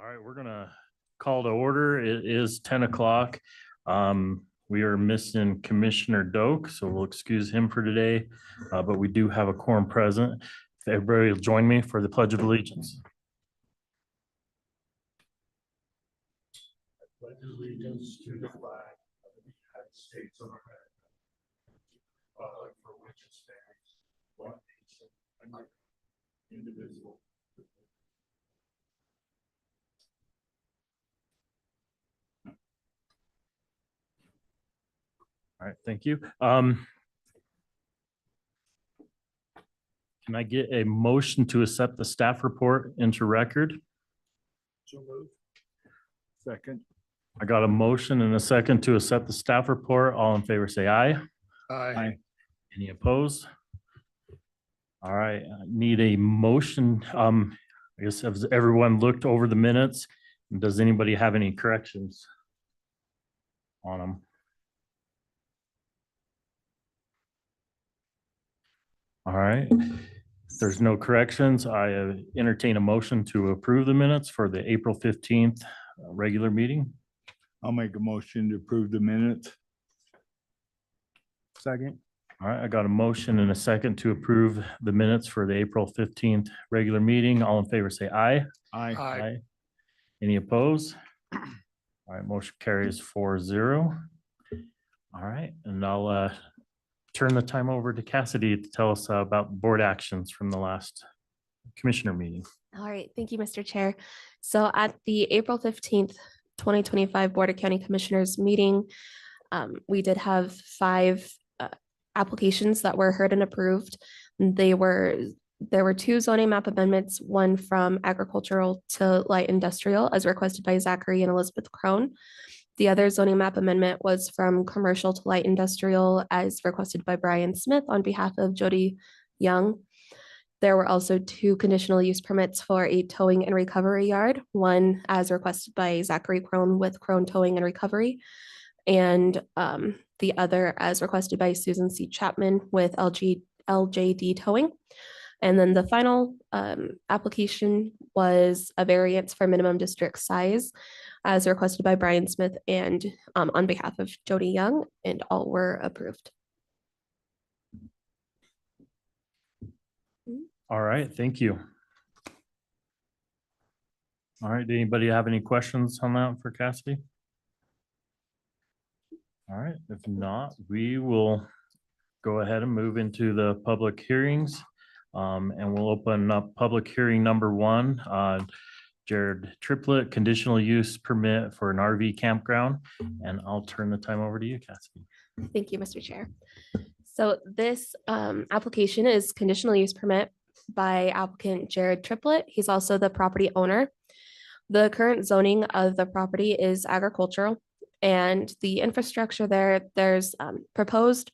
All right, we're gonna call to order. It is 10 o'clock. We are missing Commissioner Doak, so we'll excuse him for today. But we do have a quorum present. If everybody will join me for the Pledge of Allegiance. Pledge allegiance to the flag of the United States of America, republic for which it stands, one nation, under indivisible. All right, thank you. Can I get a motion to accept the staff report into record? So moved. Second. I got a motion and a second to accept the staff report. All in favor, say aye. Aye. Any opposed? All right, I need a motion. I guess has everyone looked over the minutes? Does anybody have any corrections on them? All right, if there's no corrections, I entertain a motion to approve the minutes for the April 15th regular meeting. I'll make a motion to approve the minutes. Second. All right, I got a motion and a second to approve the minutes for the April 15th regular meeting. All in favor, say aye. Aye. Any opposed? All right, motion carries 4-0. All right, and I'll turn the time over to Cassidy to tell us about board actions from the last commissioner meeting. All right, thank you, Mr. Chair. So at the April 15th, 2025 Board of County Commissioners meeting, we did have 5 applications that were heard and approved. There were 2 zoning map amendments, one from agricultural to light industrial as requested by Zachary and Elizabeth Crone. The other zoning map amendment was from commercial to light industrial as requested by Brian Smith on behalf of Jody Young. There were also 2 conditional use permits for a towing and recovery yard, one as requested by Zachary Crone with Crone Towing and Recovery, and the other as requested by Susan C. Chapman with LJD Towing. And then the final application was a variance for minimum district size as requested by Brian Smith and on behalf of Jody Young, and all were approved. All right, thank you. All right, anybody have any questions on that for Cassidy? All right, if not, we will go ahead and move into the public hearings. And we'll open up public hearing number 1, Jared Triplett, conditional use permit for an RV campground. And I'll turn the time over to you, Cassidy. Thank you, Mr. Chair. So this application is conditional use permit by applicant Jared Triplett. He's also the property owner. The current zoning of the property is agricultural, and the infrastructure there's proposed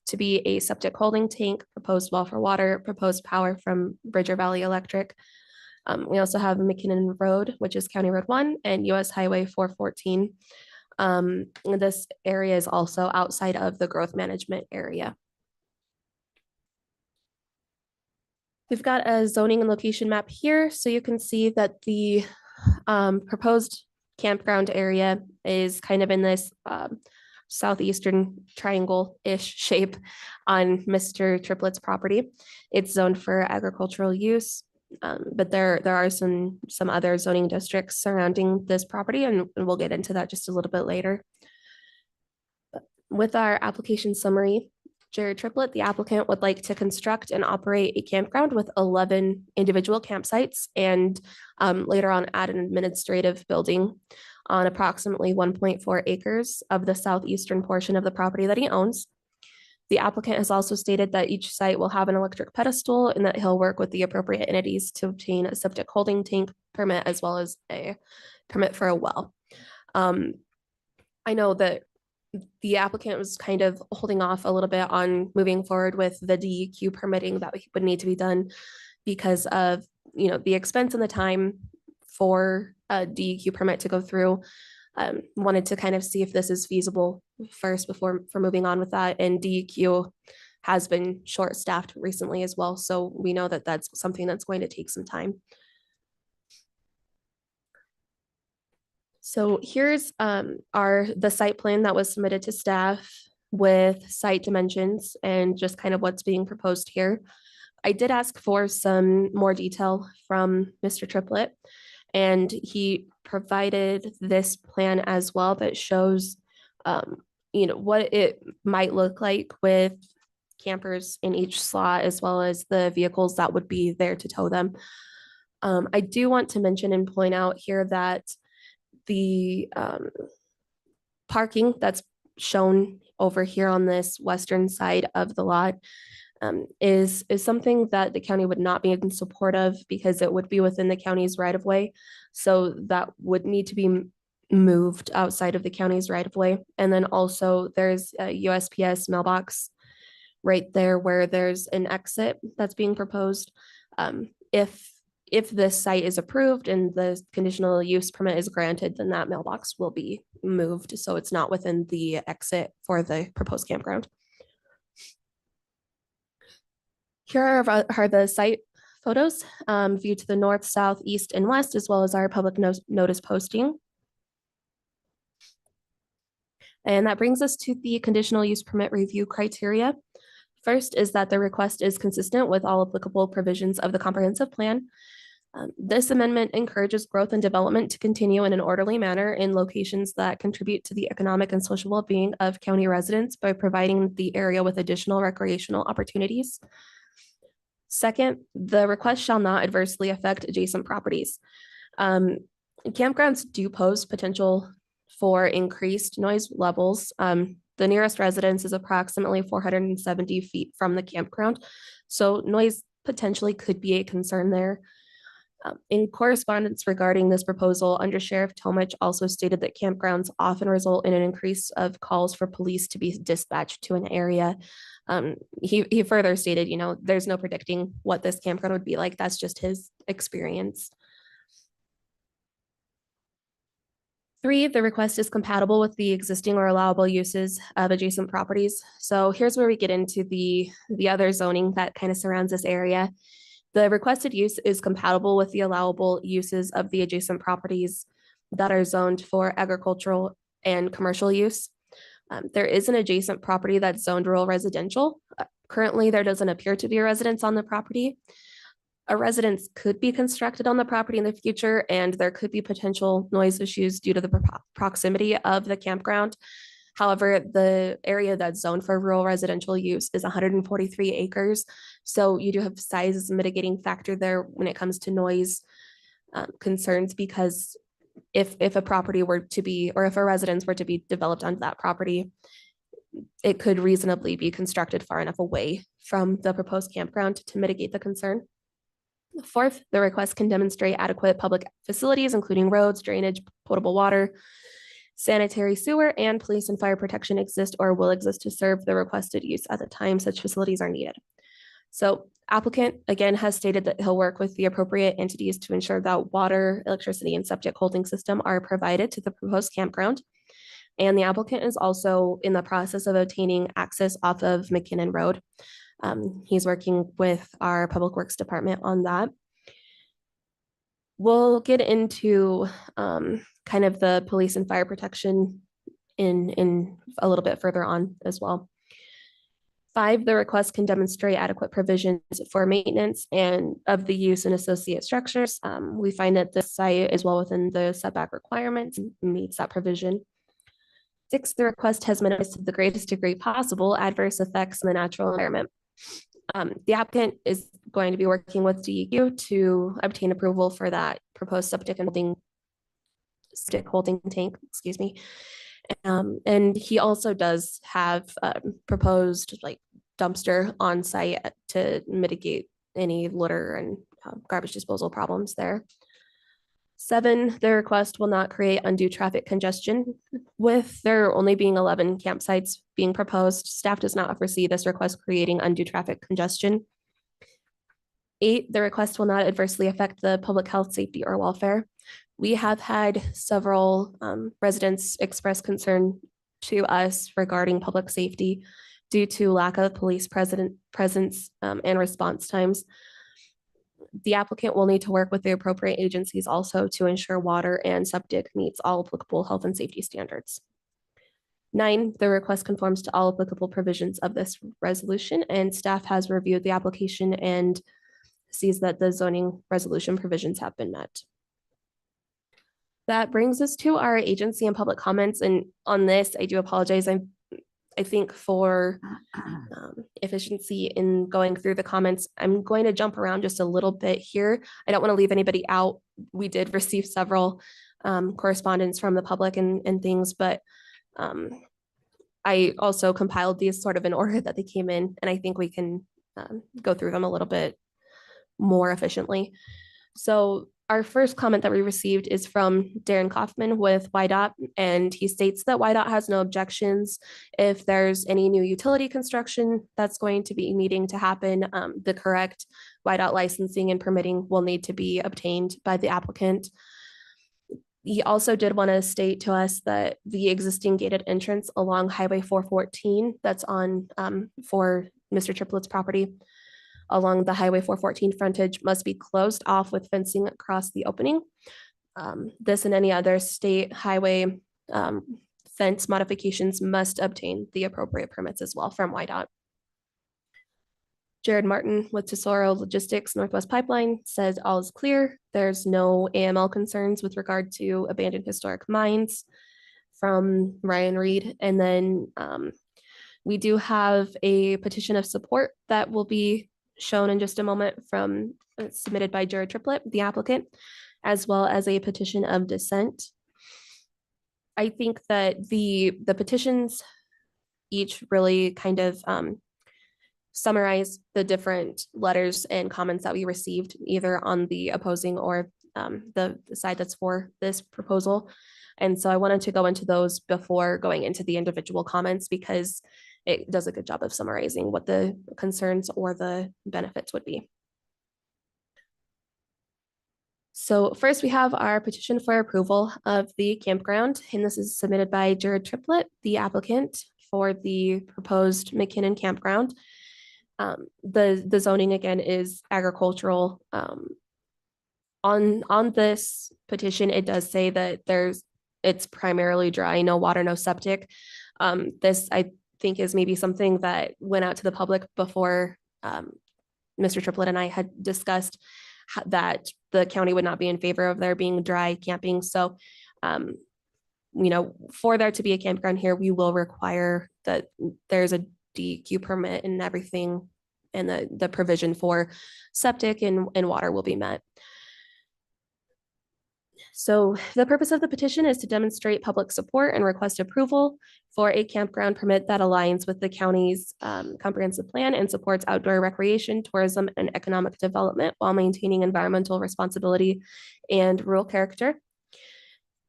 to be a septic holding tank, proposed well for water, proposed power from Bridger Valley Electric. We also have McKinnon Road, which is County Road 1, and US Highway 414. This area is also outside of the growth management area. We've got a zoning and location map here, so you can see that the proposed campground area is kind of in this southeastern triangle-ish shape on Mr. Triplett's property. It's zoned for agricultural use, but there are some other zoning districts surrounding this property, and we'll get into that just a little bit later. But with our application summary, Jared Triplett, the applicant, would like to construct and operate a campground with 11 individual campsites and later on add an administrative building on approximately 1.4 acres of the southeastern portion of the property that he owns. The applicant has also stated that each site will have an electric pedestal and that he'll work with the appropriate entities to obtain a septic holding tank permit as well as a permit for a well. I know that the applicant was kind of holding off a little bit on moving forward with the DEQ permitting that would need to be done because of, the expense and the time for a DEQ permit to go through. Wanted to kind of see if this is feasible first before moving on with that. And DEQ has been short-staffed recently as well. So we know that that's something that's going to take some time. So here's the site plan that was submitted to staff with site dimensions and just kind of what's being proposed here. I did ask for some more detail from Mr. Triplett, and he provided this plan as well that shows what it might look like with campers in each slot, as well as the vehicles that would be there to tow them. I do want to mention and point out here that the parking that's shown over here on this western side of the lot is something that the county would not be in support of because it would be within the county's right of way. So that would need to be moved outside of the county's right of way. And then also there's a USPS mailbox right there where there's an exit that's being proposed. If this site is approved and the conditional use permit is granted, then that mailbox will be moved. So it's not within the exit for the proposed campground. Here are the site photos viewed to the north, south, east, and west, as well as our public notice posting. And that brings us to the conditional use permit review criteria. First is that the request is consistent with all applicable provisions of the comprehensive plan. This amendment encourages growth and development to continue in an orderly manner in locations that contribute to the economic and social well-being of county residents by providing the area with additional recreational opportunities. Second, the request shall not adversely affect adjacent properties. Campgrounds do pose potential for increased noise levels. The nearest residence is approximately 470 feet from the campground, so noise potentially could be a concern there. In correspondence regarding this proposal, Under Sheriff Tomich also stated that campgrounds often result in an increase of calls for police to be dispatched to an area. He further stated, there's no predicting what this campground would be like. That's just his experience. 3, the request is compatible with the existing or allowable uses of adjacent properties. So here's where we get into the other zoning that kind of surrounds this area. The requested use is compatible with the allowable uses of the adjacent properties that are zoned for agricultural and commercial use. There is an adjacent property that's zoned rural residential. Currently, there doesn't appear to be a residence on the property. A residence could be constructed on the property in the future, and there could be potential noise issues due to the proximity of the campground. However, the area that's zoned for rural residential use is 143 acres. So you do have size as a mitigating factor there when it comes to noise concerns, because if a property were to be, or if a residence were to be developed onto that property, it could reasonably be constructed far enough away from the proposed campground to mitigate the concern. 4th, the request can demonstrate adequate public facilities, including roads, drainage, potable water, sanitary sewer, and police and fire protection exist or will exist to serve the requested use at the time such facilities are needed. So applicant, again, has stated that he'll work with the appropriate entities to ensure that water, electricity, and septic holding system are provided to the proposed campground. And the applicant is also in the process of obtaining access off of McKinnon Road. He's working with our Public Works Department on that. We'll get into kind of the police and fire protection in a little bit further on as well. 5, the request can demonstrate adequate provisions for maintenance and of the use and associate structures. We find that this site is well within the setback requirements and meets that provision. 6, the request has minimized to the greatest degree possible adverse effects in the natural environment. The applicant is going to be working with DEQ to obtain approval for that proposed septic holding tank, excuse me. And he also does have proposed dumpster on site to mitigate any litter and garbage disposal problems there. 7, the request will not create undue traffic congestion. With there only being 11 campsites being proposed, staff does not foresee this request creating undue traffic congestion. 8, the request will not adversely affect the public health, safety, or welfare. We have had several residents express concern to us regarding public safety due to lack of police presence and response times. The applicant will need to work with the appropriate agencies also to ensure water and septic meets all applicable health and safety standards. 9, the request conforms to all applicable provisions of this resolution, and staff has reviewed the application and sees that the zoning resolution provisions have been met. That brings us to our agency and public comments. And on this, I do apologize. I think for efficiency in going through the comments, I'm going to jump around just a little bit here. I don't want to leave anybody out. We did receive several correspondence from the public and things, but I also compiled these sort of in order that they came in, and I think we can go through them a little bit more efficiently. So our first comment that we received is from Darren Kaufman with YDOT, and he states that YDOT has no objections if there's any new utility construction that's going to be needing to happen. The correct YDOT licensing and permitting will need to be obtained by the applicant. He also did want to state to us that the existing gated entrance along Highway 414 that's on for Mr. Triplett's property along the Highway 414 frontage must be closed off with fencing across the opening. This and any other state highway fence modifications must obtain the appropriate permits as well from YDOT. Jared Martin with Tesoro Logistics Northwest Pipeline says all is clear. There's no AML concerns with regard to abandoned historic mines from Ryan Reed. And then we do have a petition of support that will be shown in just a moment from submitted by Jared Triplett, the applicant, as well as a petition of dissent. I think that the petitions each really kind of summarize the different letters and comments that we received either on the opposing or the side that's for this proposal. And so I wanted to go into those before going into the individual comments because it does a good job of summarizing what the concerns or the benefits would be. So first we have our petition for approval of the campground, and this is submitted by Jared Triplett, the applicant for the proposed McKinnon campground. The zoning again is agricultural. On this petition, it does say that it's primarily dry, no water, no septic. This I think is maybe something that went out to the public before Mr. Triplett and I had discussed that the county would not be in favor of there being dry camping. So, for there to be a campground here, we will require that there's a DEQ permit and everything, and the provision for septic and water will be met. So the purpose of the petition is to demonstrate public support and request approval for a campground permit that aligns with the county's comprehensive plan and supports outdoor recreation, tourism, and economic development while maintaining environmental responsibility and rural character.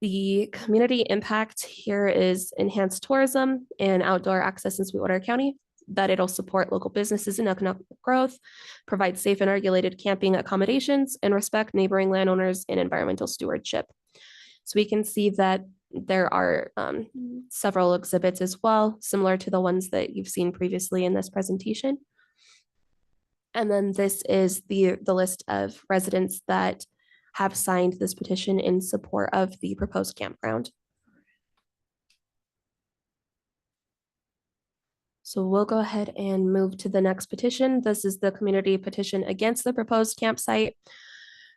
The community impact here is enhanced tourism and outdoor access in Sweetwater County, that it'll support local businesses and economic growth, provide safe and regulated camping accommodations, and respect neighboring landowners and environmental stewardship. So we can see that there are several exhibits as well, similar to the ones that you've seen previously in this presentation. And then this is the list of residents that have signed this petition in support of the proposed campground. So we'll go ahead and move to the next petition. This is the community petition against the proposed campsite.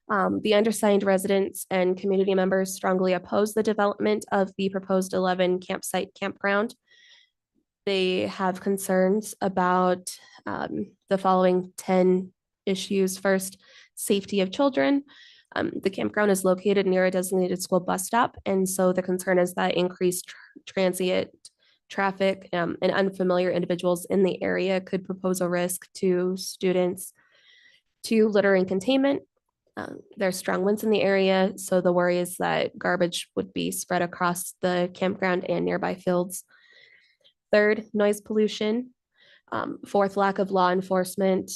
The undersigned residents and community members strongly oppose the development of the proposed 11 campsite campground. They have concerns about the following 10 issues. First, safety of children. The campground is located near a designated school bus stop, and so the concern is that increased transient traffic and unfamiliar individuals in the area could propose a risk to students. To littering containment. There's strong winds in the area, so the worry is that garbage would be spread across the campground and nearby fields. Third, noise pollution. Fourth, lack of law enforcement.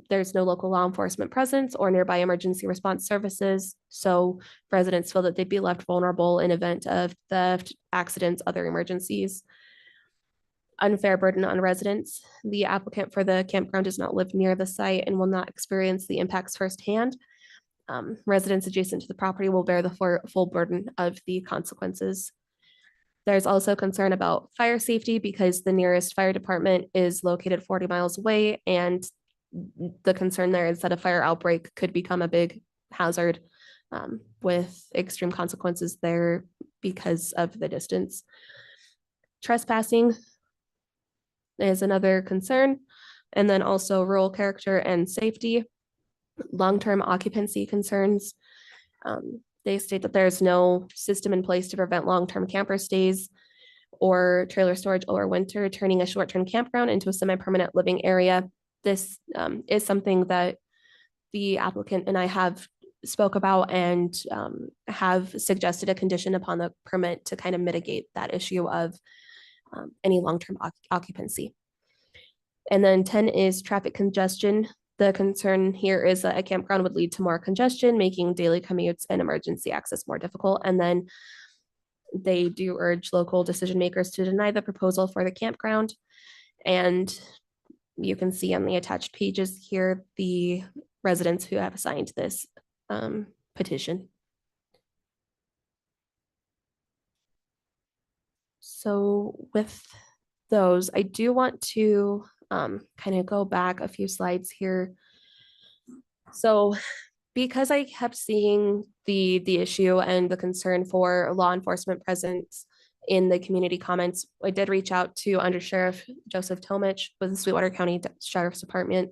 There's no local law enforcement presence or nearby emergency response services, so residents feel that they'd be left vulnerable in event of theft, accidents, other emergencies. unfair burden on residents. The applicant for the campground does not live near the site and will not experience the impacts firsthand. Residents adjacent to the property will bear the full burden of the consequences. There's also concern about fire safety because the nearest fire department is located 40 miles away, and the concern there is that a fire outbreak could become a big hazard with extreme consequences there because of the distance. Trespassing is another concern, and then also rural character and safety, long-term occupancy concerns. They state that there's no system in place to prevent long-term camper stays or trailer storage over winter, turning a short-term campground into a semi-permanent living area. This is something that the applicant and I have spoke about and have suggested a condition upon the permit to kind of mitigate that issue of any long-term occupancy. And then 10 is traffic congestion. The concern here is that a campground would lead to more congestion, making daily commutes and emergency access more difficult. And then they do urge local decision makers to deny the proposal for the campground. And you can see on the attached pages here, the residents who have signed this petition. So with those, I do want to kind of go back a few slides here. So because I kept seeing the issue and the concern for law enforcement presence in the community comments, I did reach out to Under Sheriff Joseph Tomich with the Sweetwater County Sheriff's Department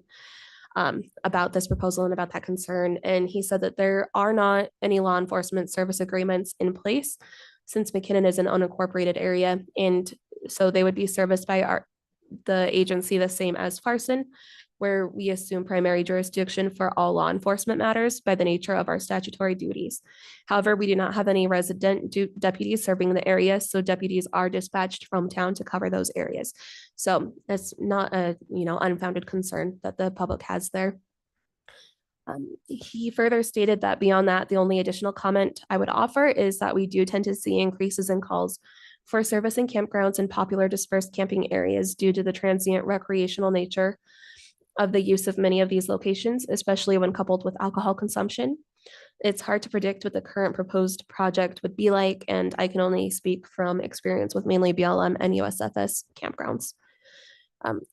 about this proposal and about that concern. And he said that there are not any law enforcement service agreements in place since McKinnon is an unincorporated area. And so they would be serviced by the agency the same as Farson, where we assume primary jurisdiction for all law enforcement matters by the nature of our statutory duties. However, we do not have any resident deputies serving the area, so deputies are dispatched from town to cover those areas. So that's not a unfounded concern that the public has there. He further stated that beyond that, the only additional comment I would offer is that we do tend to see increases in calls for service in campgrounds and popular dispersed camping areas due to the transient recreational nature of the use of many of these locations, especially when coupled with alcohol consumption. It's hard to predict what the current proposed project would be like, and I can only speak from experience with mainly BLM and USFS campgrounds.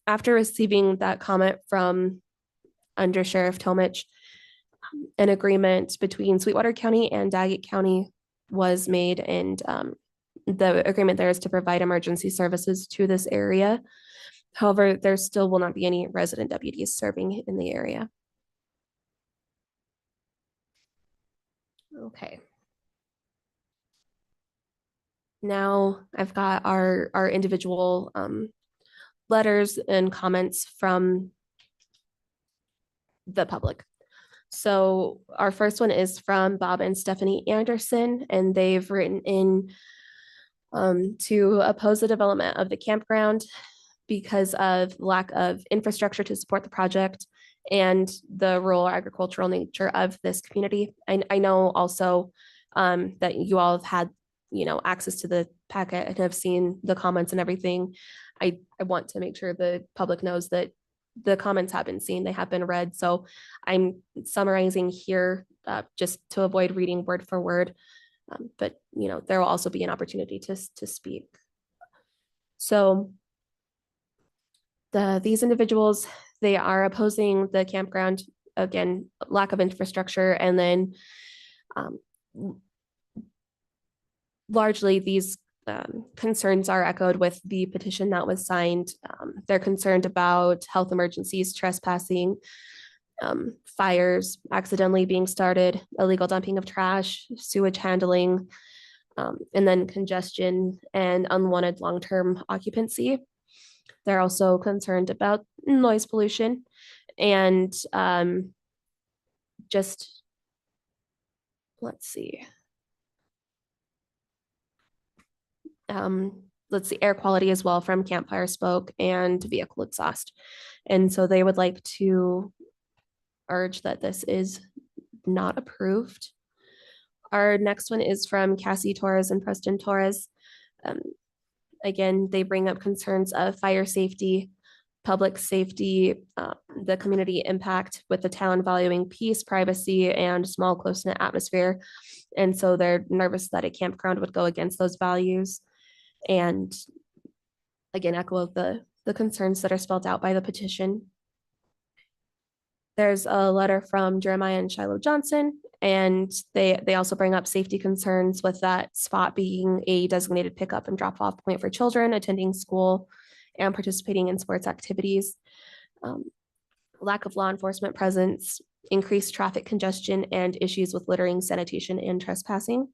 After receiving that comment from Under Sheriff Tomich, an agreement between Sweetwater County and Daggett County was made, and the agreement there is to provide emergency services to this area. However, there still will not be any resident deputies serving in the area. Okay. Now I've got our individual letters and comments from the public. So our first one is from Bob and Stephanie Anderson, and they've written in to oppose the development of the campground because of lack of infrastructure to support the project and the rural agricultural nature of this community. I know also that you all have had, access to the packet and have seen the comments and everything. I want to make sure the public knows that the comments have been seen, they have been read. So I'm summarizing here just to avoid reading word for word. But there will also be an opportunity to speak. So these individuals, they are opposing the campground, again, lack of infrastructure, and then largely these concerns are echoed with the petition that was signed. They're concerned about health emergencies, trespassing, fires accidentally being started, illegal dumping of trash, sewage handling, and then congestion and unwanted long-term occupancy. They're also concerned about noise pollution and just, let's see, air quality as well from campfire smoke and vehicle exhaust. And so they would like to urge that this is not approved. Our next one is from Cassie Torres and Preston Torres. Again, they bring up concerns of fire safety, public safety, the community impact with the town valuing peace, privacy, and small close-knit atmosphere. And so they're nervous that a campground would go against those values. And again, echo the concerns that are spelled out by the petition. There's a letter from Jeremiah and Shiloh Johnson, and they also bring up safety concerns with that spot being a designated pickup and drop off point for children attending school and participating in sports activities. Lack of law enforcement presence, increased traffic congestion, and issues with littering, sanitation, and trespassing.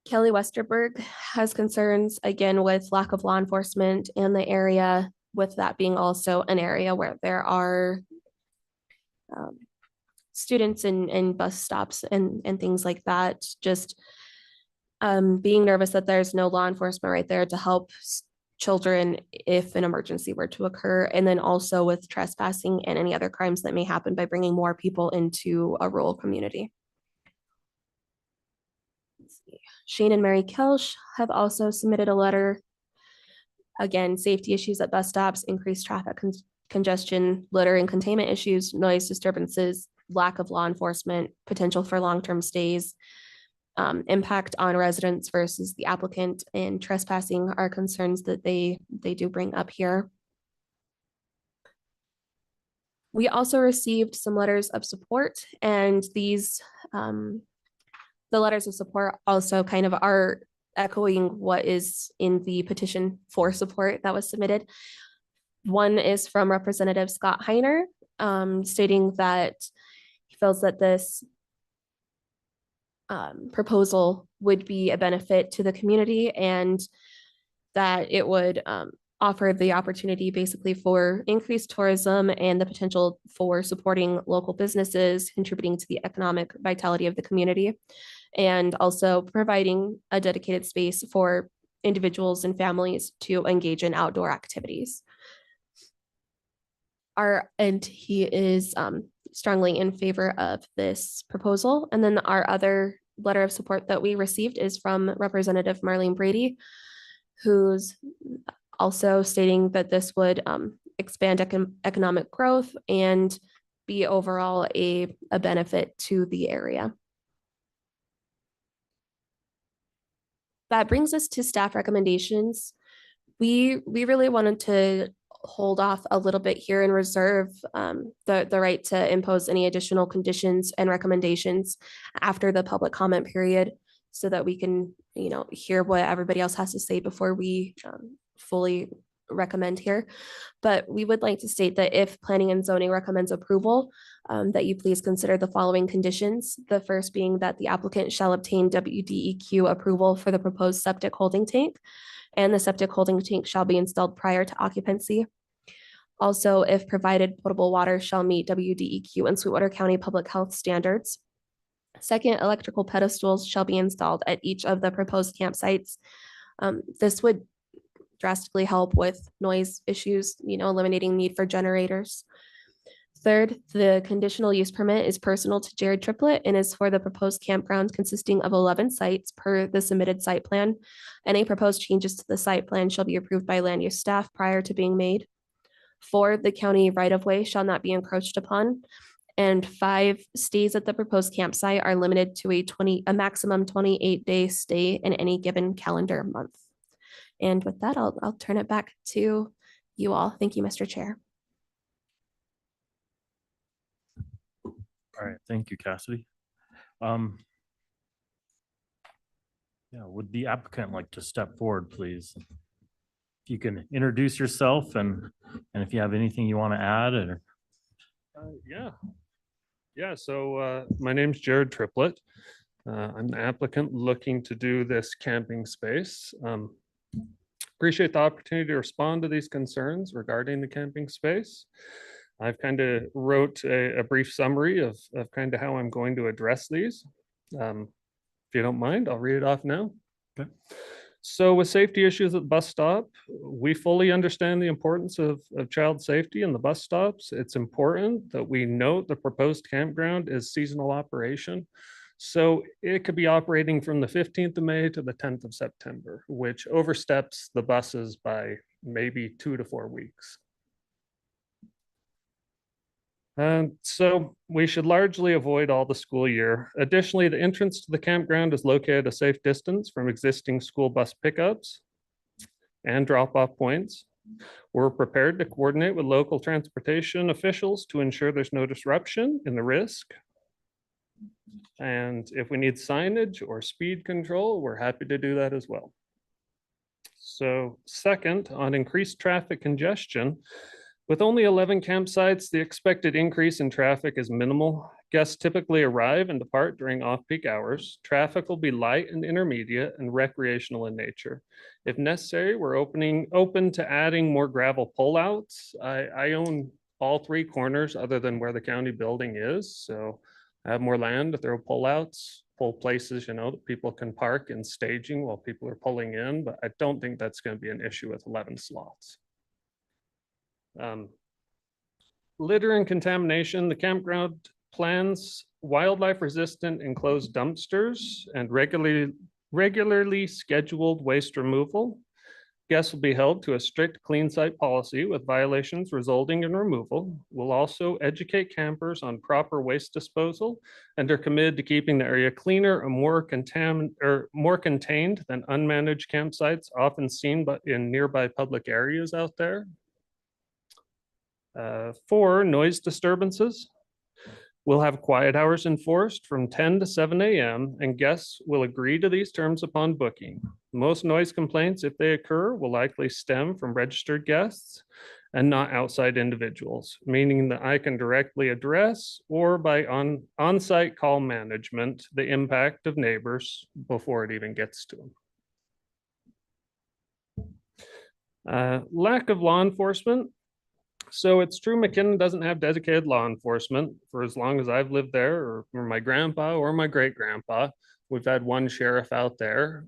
Kelly Westerberg has concerns again with lack of law enforcement in the area, with that being also an area where there are students and bus stops and things like that. Just being nervous that there's no law enforcement right there to help children if an emergency were to occur. And then also with trespassing and any other crimes that may happen by bringing more people into a rural community. Shane and Mary Kelsch have also submitted a letter. Again, safety issues at bus stops, increased traffic congestion, litter and containment issues, noise disturbances, lack of law enforcement, potential for long-term stays, impact on residents versus the applicant, and trespassing are concerns that they do bring up here. We also received some letters of support, and these the letters of support also kind of are echoing what is in the petition for support that was submitted. One is from Representative Scott Heiner, stating that he feels that this proposal would be a benefit to the community and that it would offer the opportunity basically for increased tourism and the potential for supporting local businesses, contributing to the economic vitality of the community, and also providing a dedicated space for individuals and families to engage in outdoor activities. And he is strongly in favor of this proposal. And then our other letter of support that we received is from Representative Marlene Brady, who's also stating that this would expand economic growth and be overall a benefit to the area. That brings us to staff recommendations. We really wanted to hold off a little bit here and reserve the right to impose any additional conditions and recommendations after the public comment period so that we can, hear what everybody else has to say before we fully recommend here. But we would like to state that if planning and zoning recommends approval, that you please consider the following conditions. The first being that the applicant shall obtain WDEQ approval for the proposed septic holding tank, and the septic holding tank shall be installed prior to occupancy. Also, if provided, potable water shall meet WDEQ and Sweetwater County Public Health standards. Second, electrical pedestals shall be installed at each of the proposed campsites. This would drastically help with noise issues, eliminating need for generators. Third, the conditional use permit is personal to Jared Triplett and is for the proposed campground consisting of 11 sites per the submitted site plan. Any proposed changes to the site plan shall be approved by land use staff prior to being made. 4, the county right-of-way shall not be encroached upon. And 5, stays at the proposed campsite are limited to a maximum 28-day stay in any given calendar month. And with that, I'll turn it back to you all. Thank you, Mr. Chair. All right, thank you, Cassidy. Would the applicant like to step forward, please? If you can introduce yourself and if you have anything you want to add or. So my name's Jared Triplett. I'm the applicant looking to do this camping space. Appreciate the opportunity to respond to these concerns regarding the camping space. I've kind of wrote a brief summary of kind of how I'm going to address these. If you don't mind, I'll read it off now. Okay. So with safety issues at the bus stop, we fully understand the importance of child safety in the bus stops. It's important that we note the proposed campground is seasonal operation. So it could be operating from the 15th of May to the 10th of September, which oversteps the buses by maybe 2 to 4 weeks. So we should largely avoid all the school year. Additionally, the entrance to the campground is located a safe distance from existing school bus pickups and drop-off points. We're prepared to coordinate with local transportation officials to ensure there's no disruption in the risk. And if we need signage or speed control, we're happy to do that as well. So second, on increased traffic congestion, with only 11 campsites, the expected increase in traffic is minimal. Guests typically arrive and depart during off-peak hours. Traffic will be light and intermediate and recreational in nature. If necessary, we're open to adding more gravel pullouts. I own all 3 corners other than where the county building is. So I have more land to throw pullouts, pull places, that people can park and staging while people are pulling in, but I don't think that's going to be an issue with 11 slots. Litter and contamination, the campground plans wildlife resistant enclosed dumpsters and regularly scheduled waste removal. Guests will be held to a strict clean site policy with violations resulting in removal. We'll also educate campers on proper waste disposal and are committed to keeping the area cleaner and more contained than unmanaged campsites often seen in nearby public areas out there. 4, noise disturbances. We'll have quiet hours enforced from 10 to 7 a.m. and guests will agree to these terms upon booking. Most noise complaints, if they occur, will likely stem from registered guests and not outside individuals, meaning that I can directly address or by on-site call management the impact of neighbors before it even gets to them. Lack of law enforcement. So it's true McKinnon doesn't have dedicated law enforcement for as long as I've lived there, or my grandpa or my great grandpa. We've had one sheriff out there.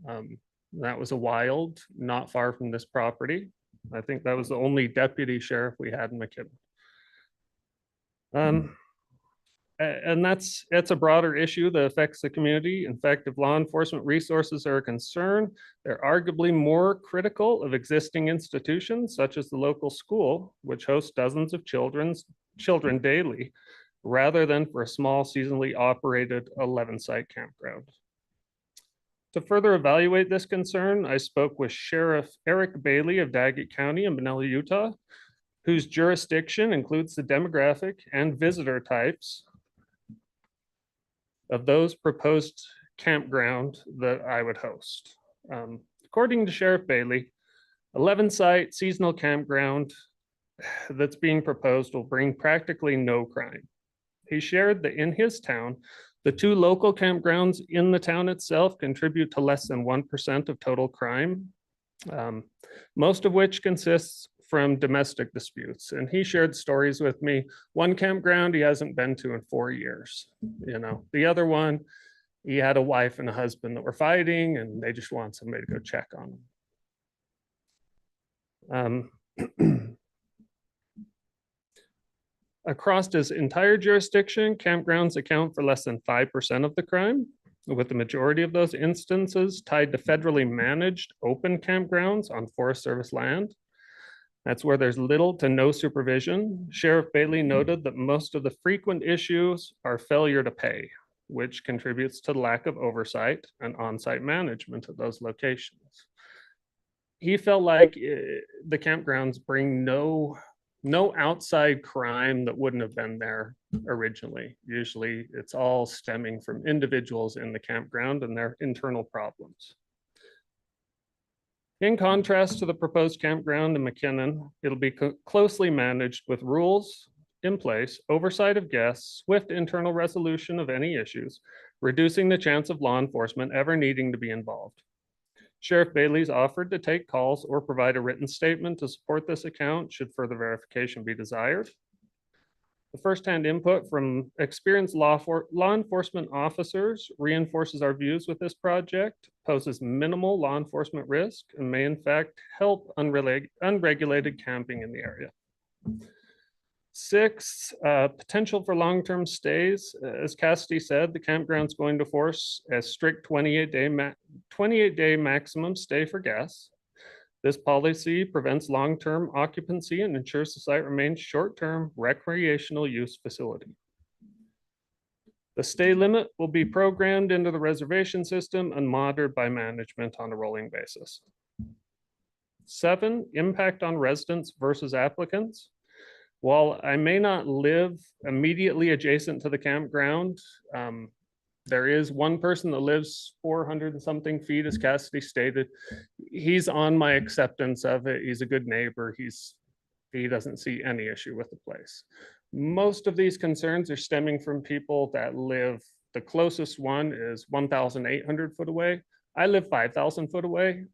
That was a wild, not far from this property. I think that was the only deputy sheriff we had in McKinnon. And it's a broader issue that affects the community. In fact, if law enforcement resources are a concern, they're arguably more critical of existing institutions such as the local school, which hosts dozens of children daily, rather than for a small seasonally operated 11-site campground. To further evaluate this concern, I spoke with Sheriff Eric Bailey of Daggett County in Manila, Utah, whose jurisdiction includes the demographic and visitor types of those proposed campground that I would host. According to Sheriff Bailey, 11-site seasonal campground that's being proposed will bring practically no crime. He shared that in his town, the 2 local campgrounds in the town itself contribute to less than 1% of total crime, most of which consists from domestic disputes. And he shared stories with me. One campground he hasn't been to in 4 years. The other one, he had a wife and a husband that were fighting and they just want somebody to go check on them. Across his entire jurisdiction, campgrounds account for less than 5% of the crime, with the majority of those instances tied to federally managed open campgrounds on Forest Service land. That's where there's little to no supervision. Sheriff Bailey noted that most of the frequent issues are failure to pay, which contributes to the lack of oversight and on-site management of those locations. He felt like the campgrounds bring no outside crime that wouldn't have been there originally. Usually it's all stemming from individuals in the campground and their internal problems. In contrast to the proposed campground in McKinnon, it'll be closely managed with rules in place, oversight of guests, swift internal resolution of any issues, reducing the chance of law enforcement ever needing to be involved. Sheriff Bailey's offered to take calls or provide a written statement to support this account should further verification be desired. The firsthand input from experienced law enforcement officers reinforces our views with this project, poses minimal law enforcement risk, and may in fact help unregulated camping in the area. 6, potential for long-term stays. As Cassidy said, the campground's going to force a strict 28-day maximum stay for guests. This policy prevents long-term occupancy and ensures the site remains short-term recreational use facility. The stay limit will be programmed into the reservation system and monitored by management on a rolling basis. 7, impact on residents versus applicants. While I may not live immediately adjacent to the campground, there is one person that lives 400 and something feet, as Cassidy stated. He's on my acceptance of it. He's a good neighbor. He doesn't see any issue with the place. Most of these concerns are stemming from people that live, the closest one is 1,800 foot away. I live 5,000 foot away.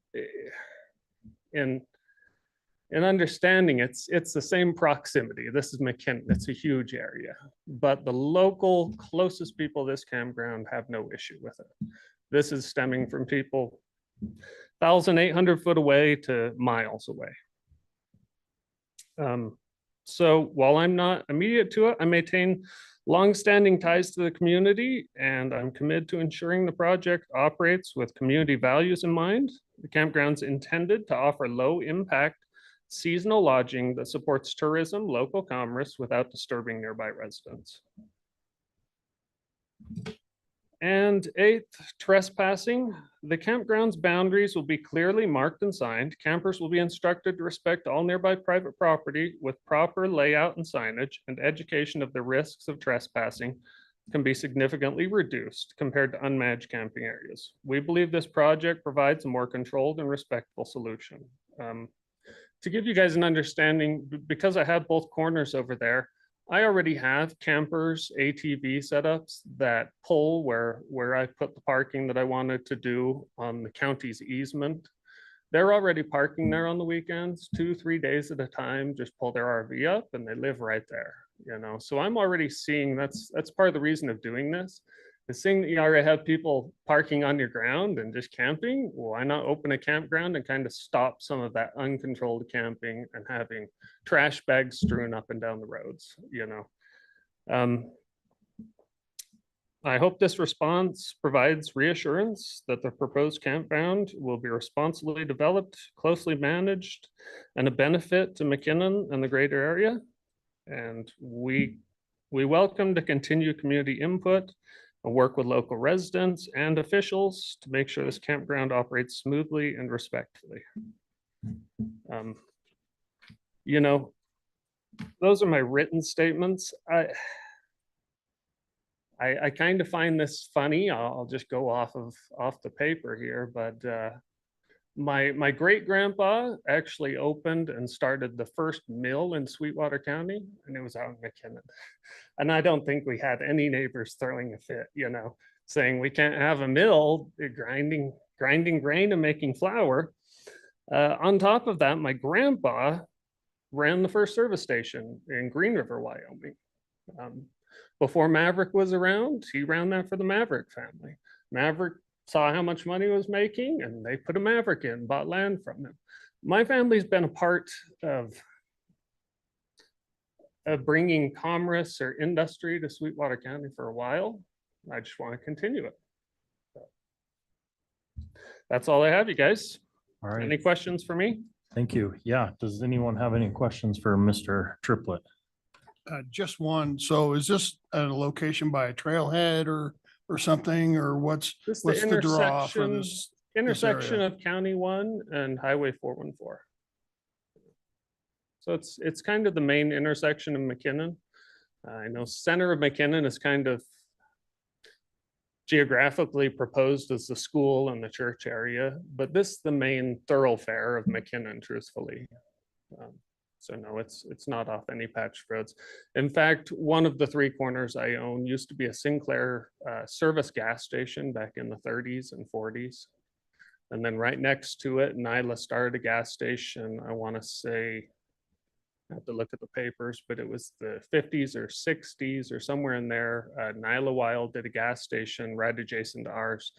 In understanding, it's the same proximity. This is McKinnon, it's a huge area, but the local closest people to this campground have no issue with it. This is stemming from people 1,800 foot away to miles away. So while I'm not immediate to it, I maintain longstanding ties to the community, and I'm committed to ensuring the project operates with community values in mind. The campground's intended to offer low impact seasonal lodging that supports tourism, local commerce without disturbing nearby residents. And 8th, trespassing. The campground's boundaries will be clearly marked and signed. Campers will be instructed to respect all nearby private property with proper layout and signage, and education of the risks of trespassing can be significantly reduced compared to unmanaged camping areas. We believe this project provides a more controlled and respectful solution. To give you guys an understanding, because I have both corners over there, I already have campers, ATV setups that pull where I put the parking that I wanted to do on the county's easement. They're already parking there on the weekends, 2-3 days at a time, just pull their RV up and they live right there, you know? So I'm already seeing that's part of the reason of doing this. The thing that you already have people parking on your ground and just camping, why not open a campground and kind of stop some of that uncontrolled camping and having trash bags strewn up and down the roads, you know? I hope this response provides reassurance that the proposed campground will be responsibly developed, closely managed, and a benefit to McKinnon and the greater area. And we welcome to continue community input and work with local residents and officials to make sure this campground operates smoothly and respectfully. You know, those are my written statements. I kind of find this funny. I'll just go off the paper here, but my great grandpa actually opened and started the first mill in Sweetwater County, and it was out in McKinnon. And I don't think we had any neighbors throwing a fit, you know, saying we can't have a mill grinding grain and making flour. On top of that, my grandpa ran the first service station in Green River, Wyoming. Before Maverick was around, he ran that for the Maverick family. Maverick saw how much money he was making, and they put a Maverick in, bought land from him. My family's been a part of bringing commerce or industry to Sweetwater County for a while. I just want to continue it. So that's all I have, you guys. All right. Any questions for me? Thank you. Yeah. Does anyone have any questions for Mr. Triplett? Just one. So is this at a location by a trailhead or something, or what's the draw for this? Intersection area? of County 1 and Highway 414. So it's kind of the main intersection of McKinnon. I know center of McKinnon is kind of geographically proposed as the school and the church area, but this is the main thoroughfare of McKinnon, truthfully. So no, it's not off any patch roads. In fact, one of the 3 corners I own used to be a Sinclair service gas station back in the 30s and 40s. And then right next to it, Nyla started a gas station, I want to say, I have to look at the papers, but it was the 50s or 60s or somewhere in there. Nyla Wild did a gas station right adjacent to ours.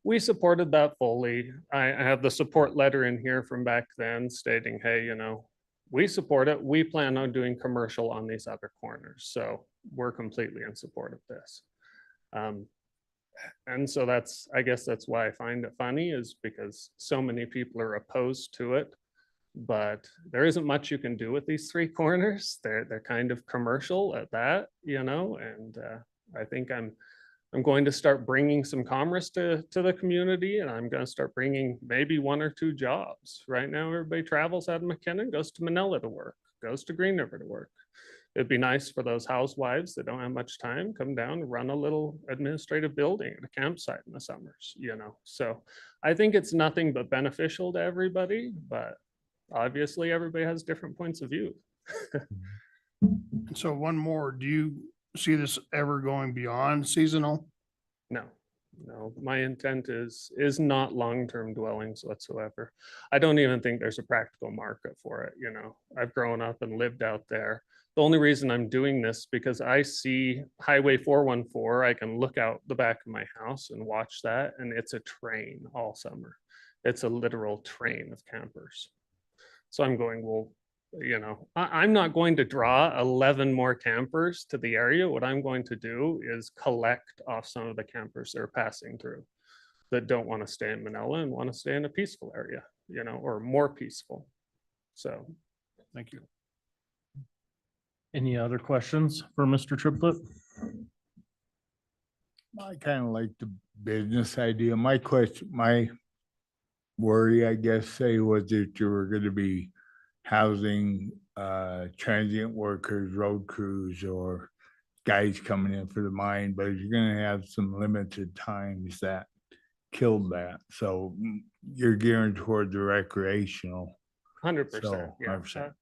We supported that fully. I have the support letter in here from back then stating, hey, you know, we support it. We plan on doing commercial on these other corners. So we're completely in support of this. And so I guess that's why I find it funny, is because so many people are opposed to it. But there isn't much you can do with these three corners. They're kind of commercial at that, and I think I'm going to start bringing some commerce to the community, and I'm going to start bringing maybe 1 or 2 jobs. Right now, everybody travels out of McKinnon, goes to Manila to work, goes to Green River to work. It'd be nice for those housewives that don't have much time, come down, run a little administrative building at a campsite in the summers, So I think it's nothing but beneficial to everybody, but obviously everybody has different points of view. And so one more, do you see this ever going beyond seasonal? No, my intent is not long-term dwellings whatsoever. I don't even think there's a practical market for it. I've grown up and lived out there. The only reason I'm doing this because I see Highway 414. I can look out the back of my house and watch that, and it's a train all summer. It's a literal train of campers. So I'm going, well, I'm not going to draw 11 more campers to the area. What I'm going to do is collect off some of the campers that are passing through that don't want to stay in Manila and want to stay in a peaceful area, or more peaceful. So, Thank you. Any other questions for Mr. Triplett? I kind of like the business idea. My worry, I guess, was that you were going to be housing transient workers, road crews, or guys coming in for the mine, but you're going to have some limited times that killed that. So you're gearing toward the recreational. 100%. So, Yeah. 100%.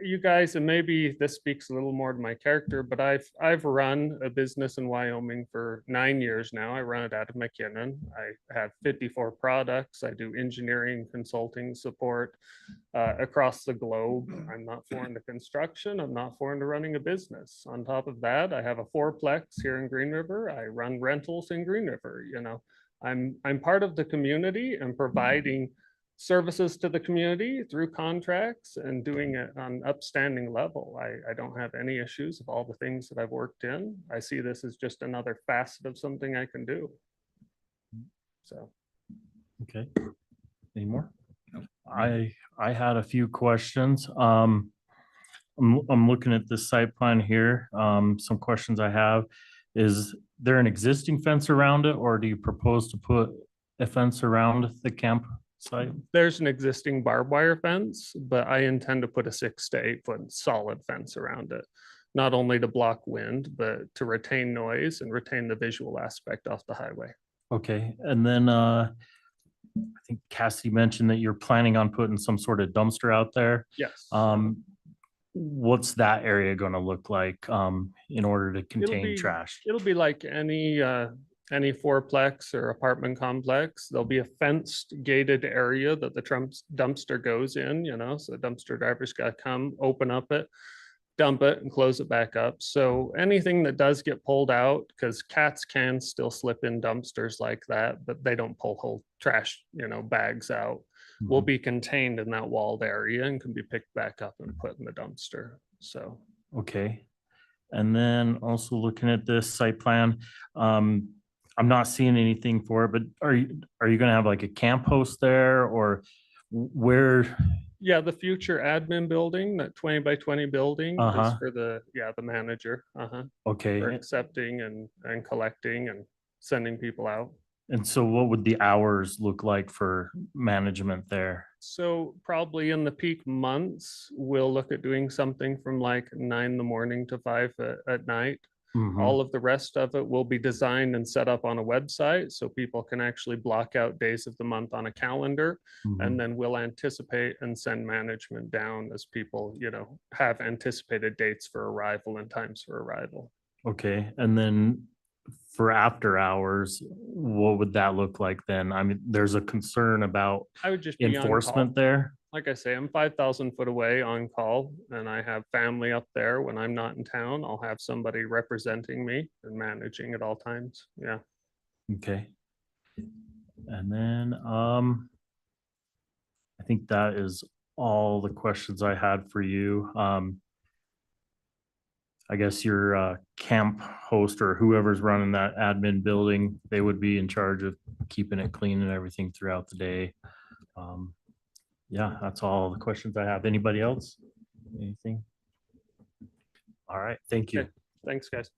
You guys, and maybe this speaks a little more to my character, but I've run a business in Wyoming for 9 years now. I run it out of McKinnon. I have 54 products. I do engineering, consulting support across the globe. I'm not foreign to construction. I'm not foreign to running a business. On top of that, I have a 4-plex here in Green River. I run rentals in Green River. I'm part of the community and providing services to the community through contracts and doing it on upstanding level. I don't have any issues of all the things that I've worked in. I see this as just another facet of something I can do. So. Okay. Any more? No. I had a few questions. I'm looking at this site plan here. Some questions I have. Is there an existing fence around it, or do you propose to put a fence around the campsite? There's an existing barbed wire fence, but I intend to put a 6 to 8 foot solid fence around it. Not only to block wind, but to retain noise and retain the visual aspect off the highway. Okay, and then I think Cassie mentioned that you're planning on putting some sort of dumpster out there. Yes. What's that area going to look like in order to contain trash? It'll be like any 4-plex or apartment complex. There'll be a fenced gated area that the dumpster goes in, so the dumpster driver's got to come open up it, dump it and close it back up. So anything that does get pulled out, because cats can still slip in dumpsters like that, but they don't pull whole trash, bags out, will be contained in that walled area and can be picked back up and put in the dumpster. So. Okay. And then also looking at this site plan, I'm not seeing anything for it, but are you going to have like a camp host there, or where? Yeah, the future admin building, that 20 by 20 building is for the manager. Okay. For accepting and collecting and sending people out. And so what would the hours look like for management there? So probably in the peak months, we'll look at doing something from like 9 in the morning to 5 at night. All of the rest of it will be designed and set up on a website so people can actually block out days of the month on a calendar. And then we'll anticipate and send management down as people, have anticipated dates for arrival and times for arrival. Okay. And then for after hours, what would that look like then? I mean, there's a concern about I would just be on call. enforcement there. Like I say, I'm 5,000 foot away on call, and I have family up there. When I'm not in town, I'll have somebody representing me and managing at all times. Yeah. Okay. And then I think that is all the questions I had for you. I guess your camp host or whoever's running that admin building, they would be in charge of keeping it clean and everything throughout the day. Yeah, that's all the questions I have. Anybody else? Anything? All right, thank you. Okay. Thanks, guys.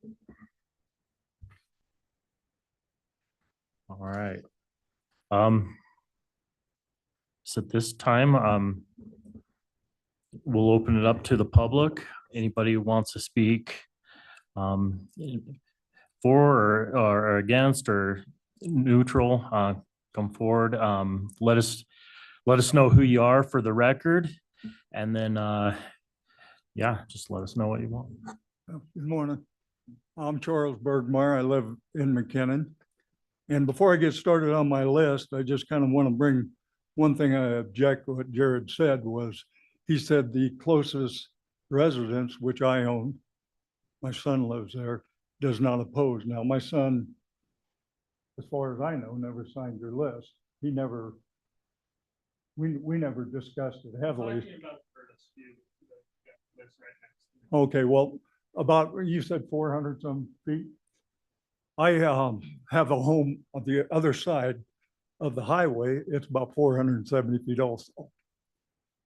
All right. So at this time, we'll open it up to the public. Anybody who wants to speak for or against or neutral, come forward. Let us know who you are for the record. And then, yeah, just let us know what you want. Good morning. I'm Charles Bergmeyer. I live in McKinnon. And before I get started on my list, I just kind of want to bring one thing I object what Jared said was, he said the closest residence, which I own, my son lives there, does not oppose. Now, my son, as far as I know, never signed your list. He never, we never discussed it heavily. Okay, well, about, you said 400 some feet. I have a home on the other side of the highway. It's about 470 feet also.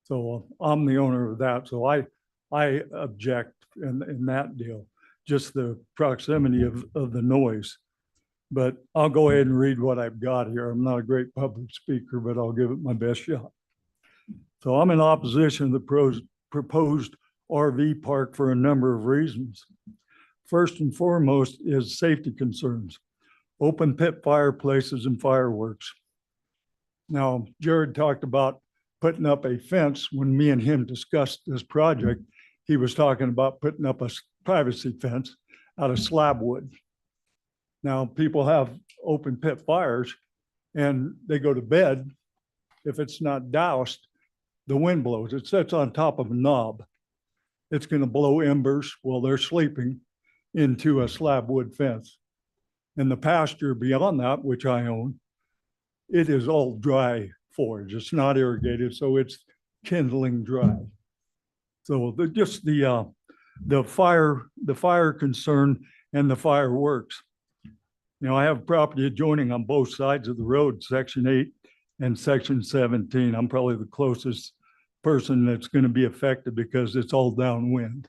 So I'm the owner of that. So I object in that deal, just the proximity of the noise. But I'll go ahead and read what I've got here. I'm not a great public speaker, but I'll give it my best shot. So I'm in opposition to the proposed RV park for a number of reasons. First and foremost is safety concerns, open pit fireplaces and fireworks. Now, Jared talked about putting up a fence. When me and him discussed this project, he was talking about putting up a privacy fence out of slab wood. Now, people have open pit fires and they go to bed. If it's not doused, the wind blows. It sits on top of a knob. It's going to blow embers while they're sleeping into a slab wood fence. And the pasture beyond that, which I own, it is all dry forage. It's not irrigated, so it's kindling dry. So the fire concern and the fireworks. You know, I have property adjoining on both sides of the road, section 8 and section 17. I'm probably the closest person that's going to be affected because it's all downwind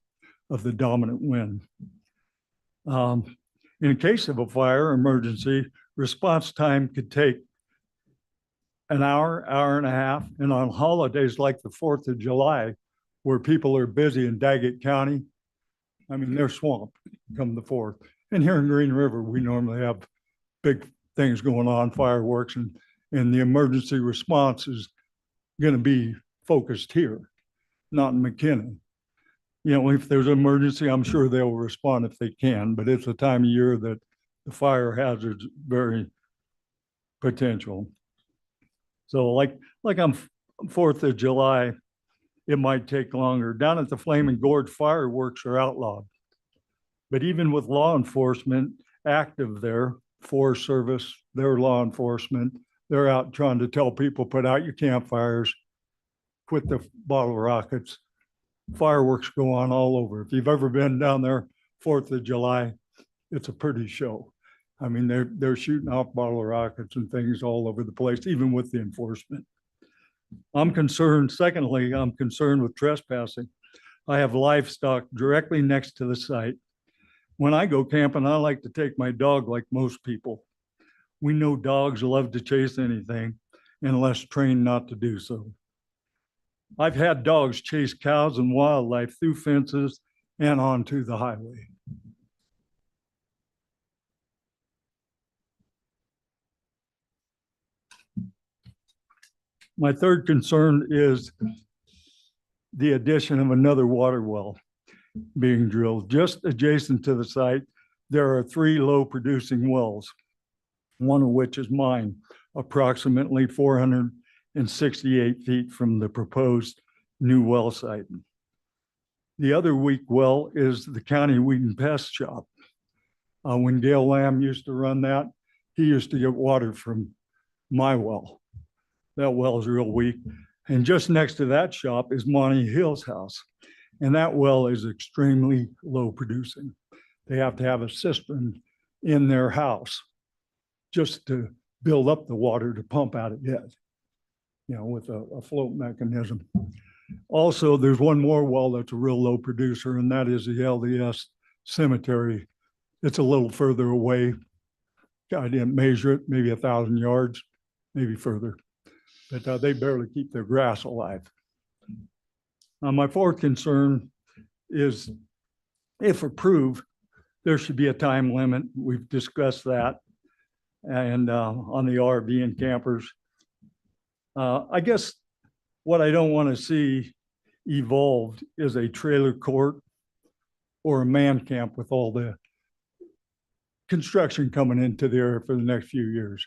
of the dominant wind. In case of a fire emergency, response time could take an hour, hour and a half. And on holidays like the 4th of July, where people are busy in Daggett County, I mean, they're swamped come the 4th. And here in Green River, we normally have big things going on, fireworks, and the emergency response is going to be focused here, not in McKinnon. You know, if there's an emergency, I'm sure they'll respond if they can, but it's a time of year that the fire hazard's very potential. So like on 4th of July, it might take longer. Down at the Flaming Gorge, fireworks are outlawed. But even with law enforcement active there, Forest Service, their law enforcement, they're out trying to tell people, put out your campfires, quit the bottle rockets. Fireworks go on all over. If you've ever been down there 4th of July, it's a pretty show. I mean, they're shooting off bottle rockets and things all over the place, even with the enforcement. I'm concerned, secondly, I'm concerned with trespassing. I have livestock directly next to the site. When I go camping, I like to take my dog like most people. We know dogs love to chase anything unless trained not to do so. I've had dogs chase cows and wildlife through fences and onto the highway. My third concern is the addition of another water well being drilled. Just adjacent to the site, there are 3 low producing wells, one of which is mine, approximately 468 feet from the proposed new well site. The other weak well is the County Weed and Pest Shop. When Gail Lamb used to run that, he used to get water from my well. That well is real weak. And just next to that shop is Monty Hill's house. And that well is extremely low producing. They have to have a cistern in their house just to build up the water to pump out of it, with a float mechanism. Also, there's one more well that's a real low producer, and that is the LDS cemetery. It's a little further away. I didn't measure it, maybe 1,000 yards, maybe further. But they barely keep their grass alive. My fourth concern is, if approved, there should be a time limit. We've discussed that. And on the RV and campers. I guess what I don't want to see evolved is a trailer court or a man camp with all the construction coming into the area for the next few years.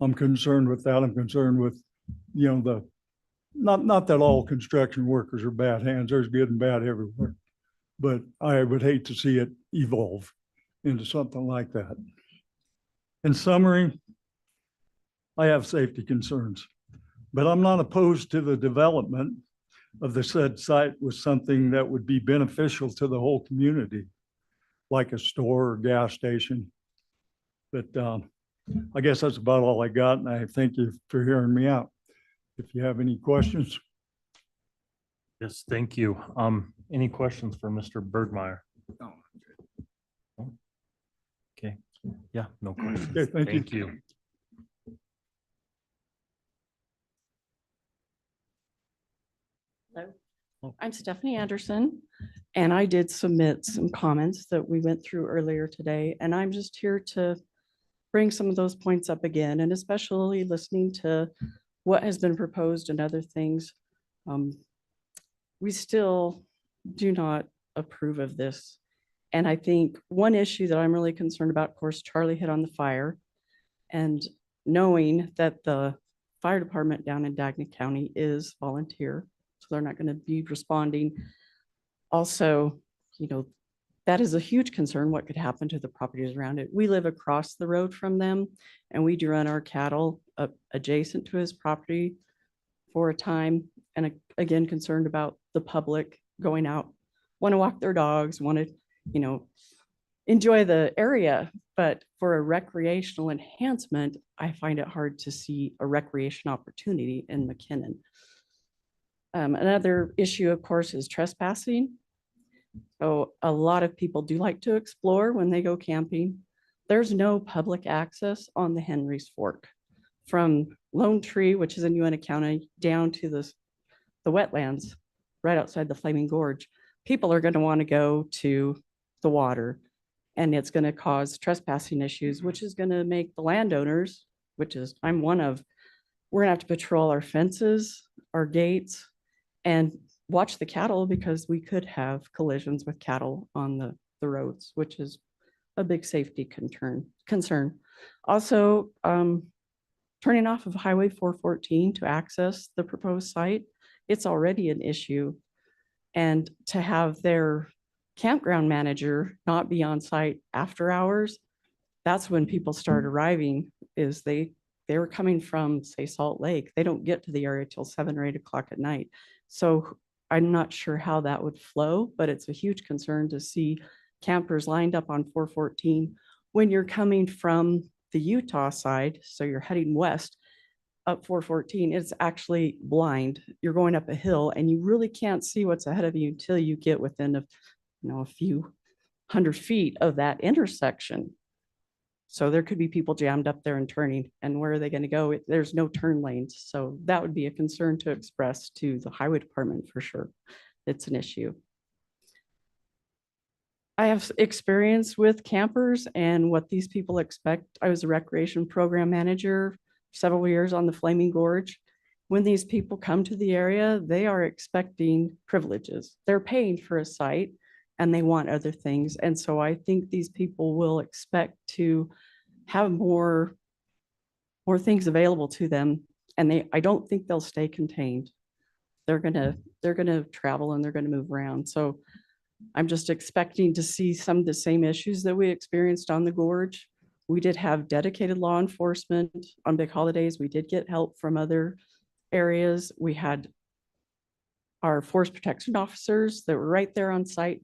I'm concerned with that. I'm concerned with, not that all construction workers are bad hands. There's good and bad everywhere. But I would hate to see it evolve into something like that. In summary, I have safety concerns, but I'm not opposed to the development of the said site with something that would be beneficial to the whole community, like a store or gas station. But I guess that's about all I got, and I thank you for hearing me out. If you have any questions. Yes, thank you. Any questions for Mr. Bergmeyer? No. Okay, yeah, no questions. Okay, thank you. Thank you. Hello, I'm Stephanie Anderson, and I did submit some comments that we went through earlier today, and I'm just here to bring some of those points up again, and especially listening to what has been proposed and other things. We still do not approve of this. And I think one issue that I'm really concerned about, of course, Charlie hit on the fire, and knowing that the fire department down in Dagnall County is volunteer, so they're not going to be responding. Also, that is a huge concern, what could happen to the properties around it. We live across the road from them, and we do run our cattle up adjacent to his property for a time. And again, concerned about the public going out, want to walk their dogs, want to, enjoy the area. But for a recreational enhancement, I find it hard to see a recreation opportunity in McKinnon. Another issue, of course, is trespassing. So a lot of people do like to explore when they go camping. There's no public access on the Henry's Fork from Lone Tree, which is in Uinta County, down to the wetlands right outside the Flaming Gorge. People are going to want to go to the water, and it's going to cause trespassing issues, which is going to make the landowners, which is I'm one of, we're going to have to patrol our fences, our gates, and watch the cattle, because we could have collisions with cattle on the roads, which is a big safety concern. Also, turning off of Highway 414 to access the proposed site, it's already an issue. And to have their campground manager not be on site after hours, that's when people start arriving, is they were coming from, say, Salt Lake. They don't get to the area till 7 or 8 o'clock at night. So I'm not sure how that would flow, but it's a huge concern to see campers lined up on 414 when you're coming from the Utah side. So you're heading west up 414. It's actually blind. You're going up a hill and you really can't see what's ahead of you until you get within a few 100 feet of that intersection. So there could be people jammed up there and turning, and where are they going to go? There's no turn lanes. So that would be a concern to express to the highway department for sure. It's an issue. I have experience with campers and what these people expect. I was a recreation program manager several years on the Flaming Gorge. When these people come to the area, they are expecting privileges. They're paying for a site and they want other things. And so I think these people will expect to have more things available to them. And I don't think they'll stay contained. They're gonna travel and they're gonna move around. So I'm just expecting to see some of the same issues that we experienced on the gorge. We did have dedicated law enforcement on big holidays. We did get help from other areas. We had our forest protection officers that were right there on site.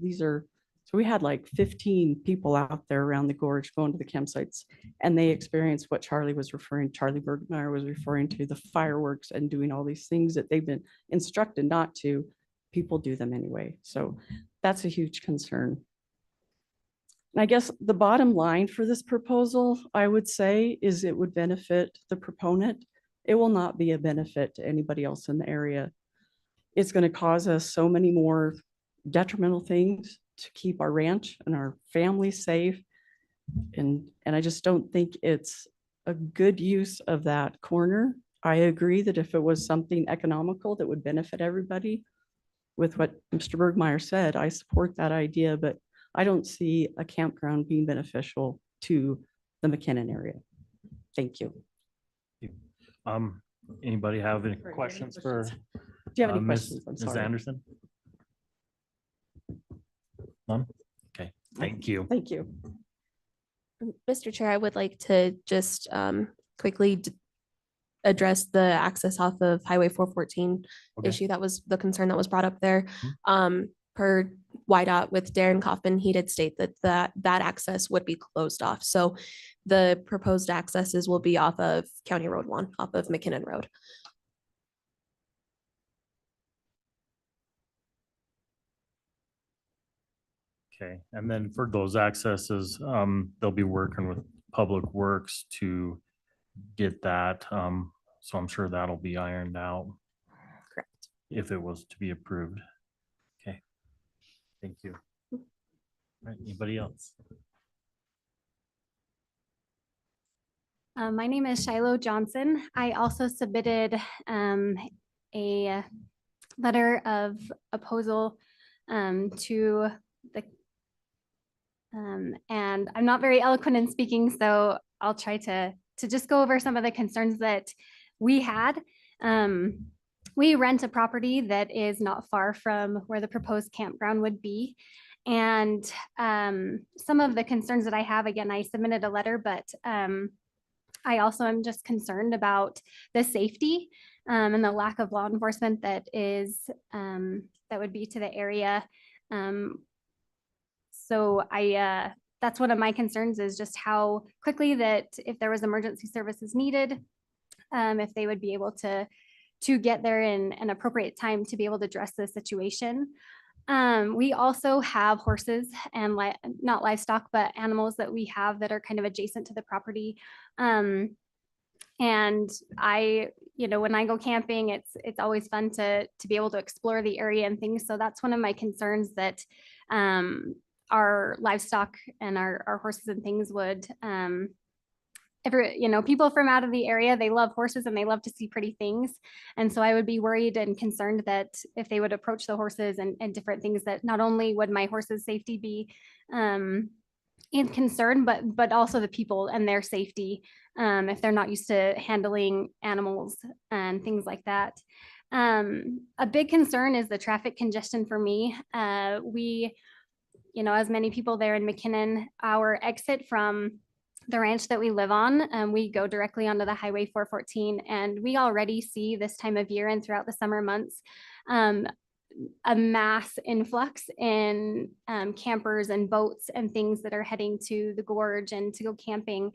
So we had like 15 people out there around the gorge going to the campsites, and they experienced what Charlie Bergmeyer was referring to, the fireworks and doing all these things that they've been instructed not to. People do them anyway. So that's a huge concern. And I guess the bottom line for this proposal, I would say, is it would benefit the proponent. It will not be a benefit to anybody else in the area. It's going to cause us so many more detrimental things to keep our ranch and our families safe. And I just don't think it's a good use of that corner. I agree that if it was something economical that would benefit everybody, with what Mr. Bergmeyer said, I support that idea, but I don't see a campground being beneficial to the McKinnon area. Thank you. Anybody have any Right, any questions questions? for Do you have any Ms. questions? I'm Ms. sorry. Anderson? None? Okay, thank you. Thank you. Mr. Chair, I would like to just quickly address the access off of Highway 414 Okay. issue. That was the concern that was brought up there. Mhm. Per YDOT with Darren Kaufman, he did state that access would be closed off. So the proposed accesses will be off of County Road 1, off of McKinnon Road. Okay, and then for those accesses, they'll be working with Public Works to get that. So I'm sure that'll be ironed out Correct. if it was to be approved. Okay, thank you. All right, anybody else? My name is Shiloh Johnson. I also submitted a letter of opposal to the, and I'm not very eloquent in speaking, so I'll try to just go over some of the concerns that we had. We rent a property that is not far from where the proposed campground would be. And some of the concerns that I have, again, I submitted a letter, but I also am just concerned about the safety and the lack of law enforcement that would be to the area. So that's one of my concerns, is just how quickly that if there was emergency services needed, if they would be able to get there in an appropriate time to be able to address the situation. We also have horses and not livestock, but animals that we have that are kind of adjacent to the property. And when I go camping, it's always fun to be able to explore the area and things. So that's one of my concerns, that our livestock and our horses and things would, people from out of the area, they love horses and they love to see pretty things. And so I would be worried and concerned that if they would approach the horses and different things, that not only would my horse's safety be in concern, but also the people and their safety, if they're not used to handling animals and things like that. A big concern is the traffic congestion for me. We, as many people there in McKinnon, our exit from the ranch that we live on, we go directly onto the Highway 414, and we already see this time of year and throughout the summer months a mass influx in campers and boats and things that are heading to the gorge and to go camping.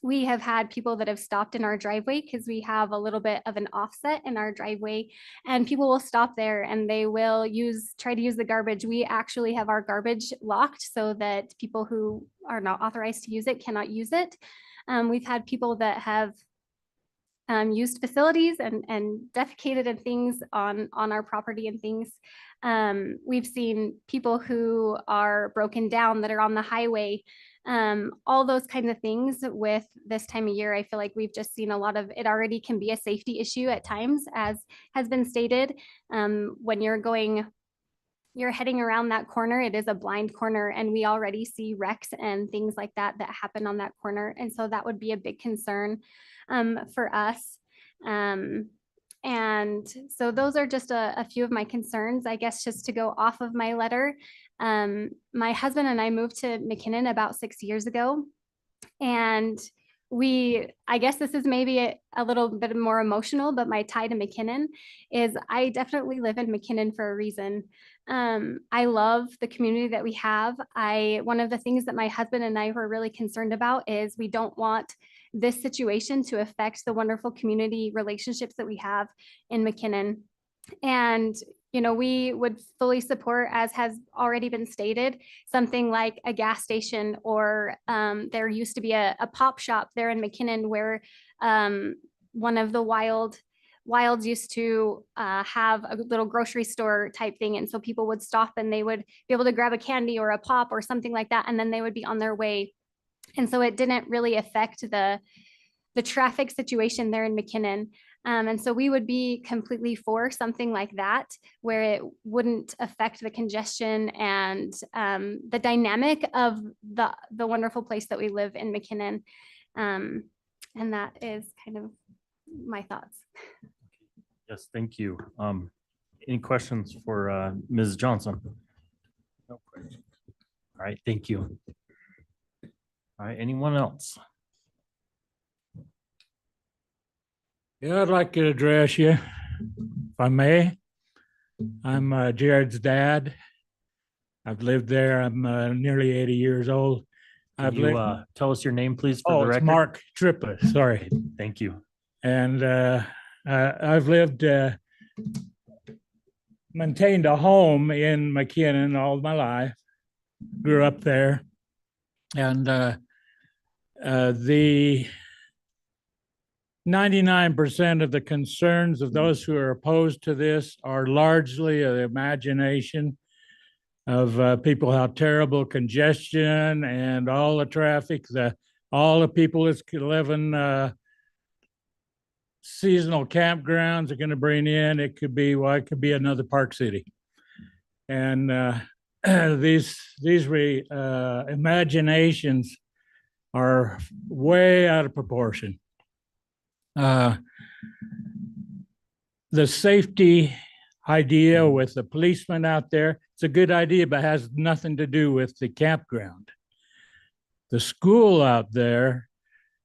We have had people that have stopped in our driveway because we have a little bit of an offset in our driveway, and people will stop there and they will try to use the garbage. We actually have our garbage locked so that people who are not authorized to use it cannot use it. We've had people that have used facilities and defecated and things on our property and things. We've seen people who are broken down that are on the highway. All those kinds of things with this time of year. I feel like we've just seen a lot of it. Already can be a safety issue at times, as has been stated. When you're heading around that corner, it is a blind corner, and we already see wrecks and things like that happen on that corner. And so that would be a big concern for us. And so those are just a few of my concerns, I guess, just to go off of my letter. My husband and I moved to McKinnon about 6 years ago, and I guess this is maybe a little bit more emotional, but my tie to McKinnon is I definitely live in McKinnon for a reason. I love the community that we have. One of the things that my husband and I were really concerned about is we don't want this situation to affect the wonderful community relationships that we have in McKinnon. And, we would fully support, as has already been stated, something like a gas station, or there used to be a pop shop there in McKinnon where one of the Wilds used to have a little grocery store type thing. And so people would stop and they would be able to grab a candy or a pop or something like that. And then they would be on their way. And so it didn't really affect the traffic situation there in McKinnon. And so we would be completely for something like that, where it wouldn't affect the congestion and the dynamic of the wonderful place that we live in McKinnon. And that is kind of my thoughts. Yes, thank you. Any questions for Ms. Johnson? No questions. All right, thank you. All right, anyone else? Yeah, I'd like to address you, if I may. I'm Jared's dad. I've lived there. I'm nearly 80 years old. Can you tell us your name, please, for Oh, the it's record? Mark Triplett, sorry. Thank you. And I've lived, maintained a home in McKinnon all my life. Grew up there. And the 99% of the concerns of those who are opposed to this are largely the imagination of people, how terrible congestion and all the traffic, all the people that's live in seasonal campgrounds are going to bring in. It could be another Park City. And these imaginations are way out of proportion. The safety idea with the policeman out there, it's a good idea, but has nothing to do with the campground. The school out there,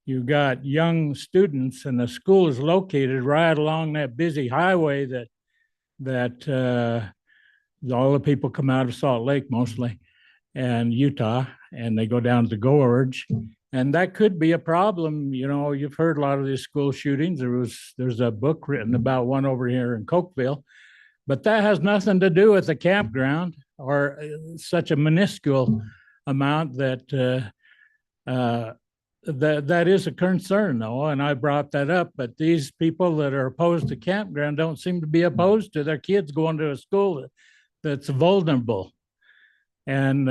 you've got young students, and the school is located right along that busy highway that all the people come out of Salt Lake mostly, and Utah, and they go down to Gorge. And that could be a problem. You've heard a lot of these school shootings. There's a book written about one over here in Cokeville, but that has nothing to do with the campground, or such a minuscule amount that is a concern, though. And I brought that up, but these people that are opposed to campground don't seem to be opposed to their kids going to a school that's vulnerable. And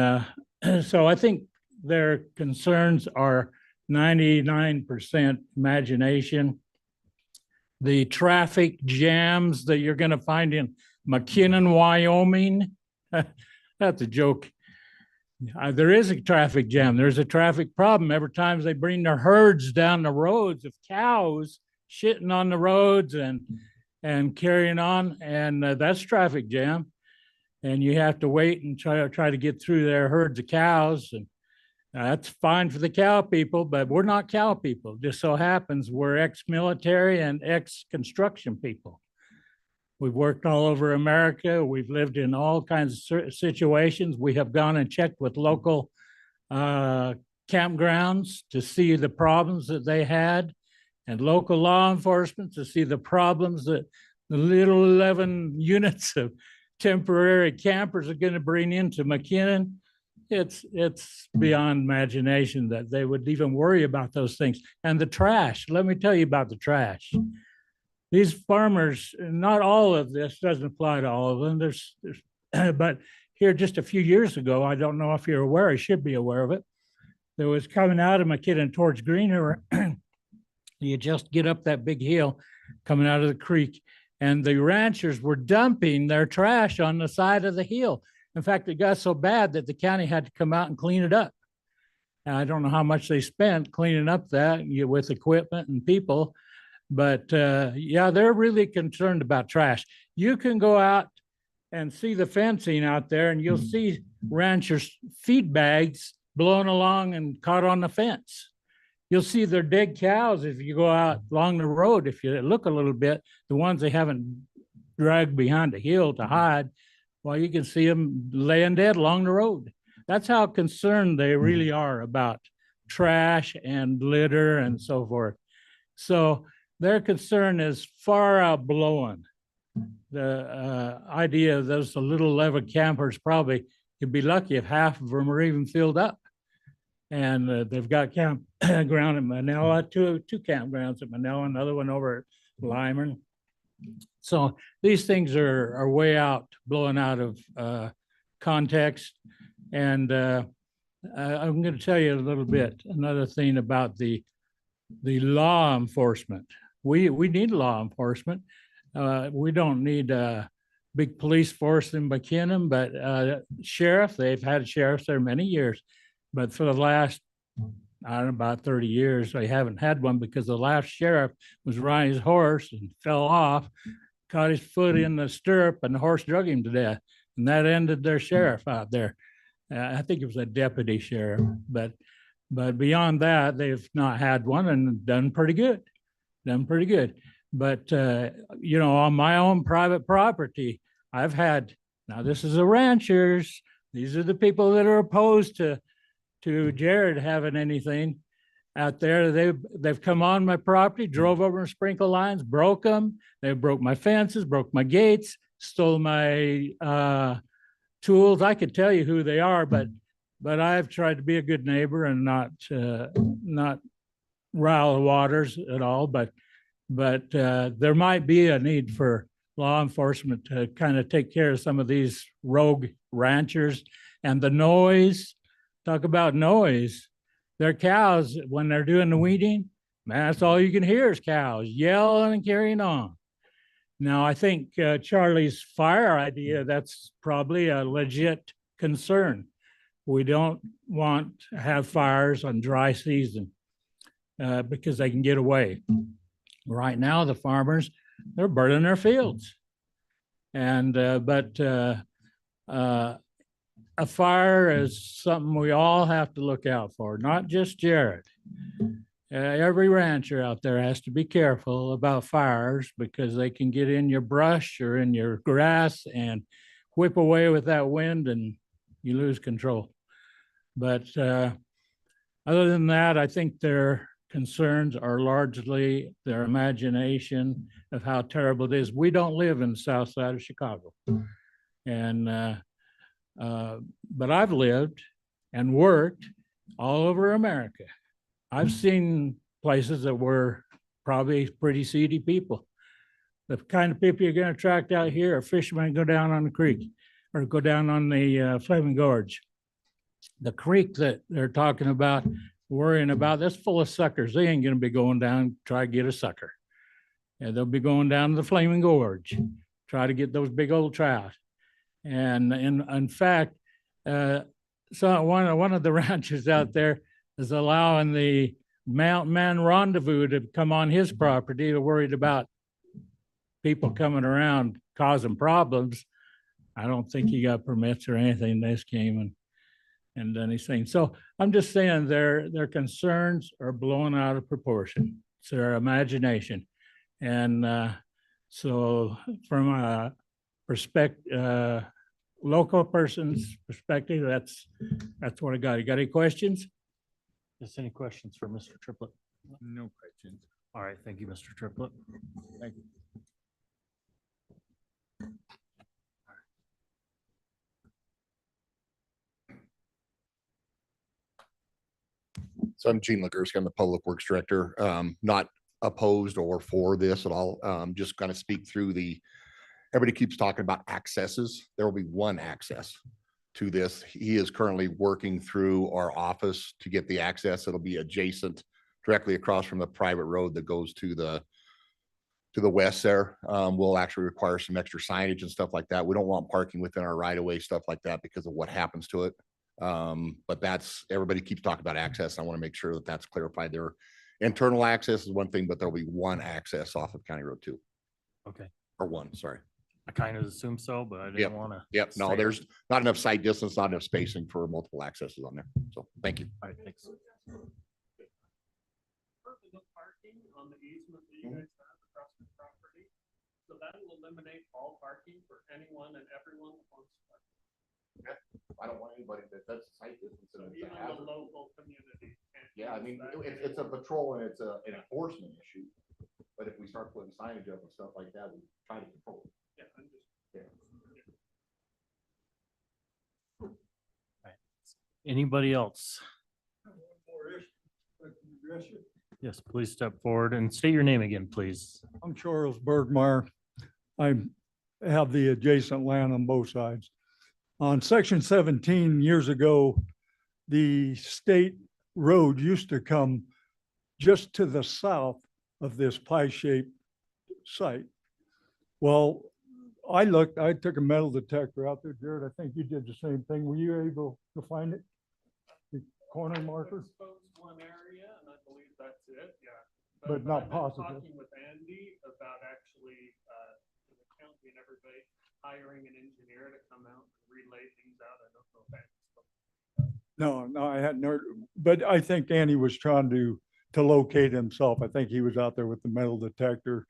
so I think their concerns are 99% imagination. The traffic jams that you're going to find in McKinnon, Wyoming, that's a joke. There is a traffic jam. There's a traffic problem every time they bring their herds down the roads of cows shitting on the roads and carrying on, and that's traffic jam. And you have to wait and try to get through their herds of cows, and that's fine for the cow people, but we're not cow people. Just so happens we're ex-military and ex-construction people. We've worked all over America. We've lived in all kinds of situations. We have gone and checked with local campgrounds to see the problems that they had, and local law enforcement to see the problems that the little 11 units of temporary campers are going to bring into McKinnon. It's beyond imagination that they would even worry about those things. And the trash, let me tell you about the trash. These farmers, not all of this doesn't apply to all of them. There's but here just a few years ago, I don't know if you're aware, I should be aware of it. There was coming out of McKinnon towards Green River. You just get up that big hill coming out of the creek, and the ranchers were dumping their trash on the side of the hill. In fact, it got so bad that the county had to come out and clean it up. And I don't know how much they spent cleaning up that with equipment and people, but yeah, they're really concerned about trash. You can go out and see the fencing out there, and you'll see ranchers' feed bags blown along and caught on the fence. you'll see their dead cows if you go out along the road. If you look a little bit, the ones they haven't dragged behind a hill to hide, well, you can see them laying dead along the road. That's how concerned they really are about trash and litter and so forth. So their concern is far outblowing the idea of those little 11 campers. Probably you'd be lucky if half of them are even filled up. And they've got campground at Manila, two campgrounds at Manila, another one over at Lyman. So these things are way out, blowing out of context. And I'm going to tell you a little bit, another thing about the law enforcement. We need law enforcement. We don't need a big police force in McKinnon, but sheriff, they've had sheriffs there many years. But for the last, I don't know, about 30 years, they haven't had one because the last sheriff was riding his horse and fell off, caught his foot in the stirrup, and the horse drug him to death. And that ended their sheriff out there. I think it was a deputy sheriff, but beyond that, they've not had one and done pretty good. But, you know, on my own private property, I've had, now this is the ranchers. These are the people that are opposed to Jared having anything out there. They've come on my property, drove over and sprinkle lines, broke them. They broke my fences, broke my gates, stole my tools. I could tell you who they are, but I've tried to be a good neighbor and not rile the waters at all. But there might be a need for law enforcement to kind of take care of some of these rogue ranchers. And the noise, talk about noise. Their cows, when they're doing the weeding, man, that's all you can hear is cows yelling and carrying on. Now, I think Charlie's fire idea, that's probably a legit concern. We don't want to have fires on dry season because they can get away. Right now, the farmers, they're burning their fields. And, a fire is something we all have to look out for, not just Jared. Every rancher out there has to be careful about fires because they can get in your brush or in your grass and whip away with that wind and you lose control. But other than that, I think their concerns are largely their imagination of how terrible it is. We don't live in the south side of Chicago. And but I've lived and worked all over America. I've seen places that were probably pretty seedy people. The kind of people you're going to attract out here are fishermen go down on the creek or go down on the Flaming Gorge. The creek that they're talking about, worrying about, that's full of suckers. They ain't going to be going down, try to get a sucker. And they'll be going down to the Flaming Gorge, try to get those big old trout. And in fact, so one of the ranchers out there is allowing the Mountain Man Rendezvous to come on his property. They're worried about people coming around causing problems. I don't think he got permits or anything. They just came and done his thing. So I'm just saying their concerns are blown out of proportion. It's their imagination. And so from a local person's perspective, that's what I got. You got any questions? Just any questions for Mr. Triplett? No questions. All right, thank you, Mr. Triplett. Thank you. So I'm Gene Ligursky. I'm the Public Works Director. Not opposed or for this at all. Just kind of speak through everybody keeps talking about accesses. There will be one access to this. He is currently working through our office to get the access. It'll be adjacent, directly across from the private road that goes to the west there. We'll actually require some extra signage and stuff like that. We don't want parking within our right of way, stuff like that, because of what happens to it. But everybody keeps talking about access. I want to make sure that that's clarified. Their internal access is one thing, but there'll be one access off of County Road 2. Okay, Or 1, sorry. I kind of assumed so, but I Yep. didn't want to. Yep, no, there's not enough site distance, not enough spacing for multiple accesses on there. So thank you. All right, thanks. parking on the easement that you guys have across the property. So that will eliminate all parking for anyone and everyone who wants to park. I don't want anybody that's site distance. So and it's a even the hazard. local community. can't Yeah, I use mean, that it's a anymore. patrol and it's an enforcement issue. But if we start putting signage up and stuff like that, we try to control it. Yeah, I'm just. Yeah. Anybody else? Yes, Yes, please step forward and state your name again, please. I'm Charles Bergmeyer. I have the adjacent land on both sides. On section 17 years ago, the state road used to come just to the south of this pie-shaped site. Well, I took a metal detector out there, Jared. I think you did the same thing. Were you able to find it? The corner marker? Exposed one area, and I believe that's it, yeah. But not I've been positive. Talking with Andy about actually, the county and everybody hiring an engineer to come out and relay things out. I don't know if that's. No, I hadn't heard, but I think Andy was trying to locate himself. I think he was out there with the metal detector.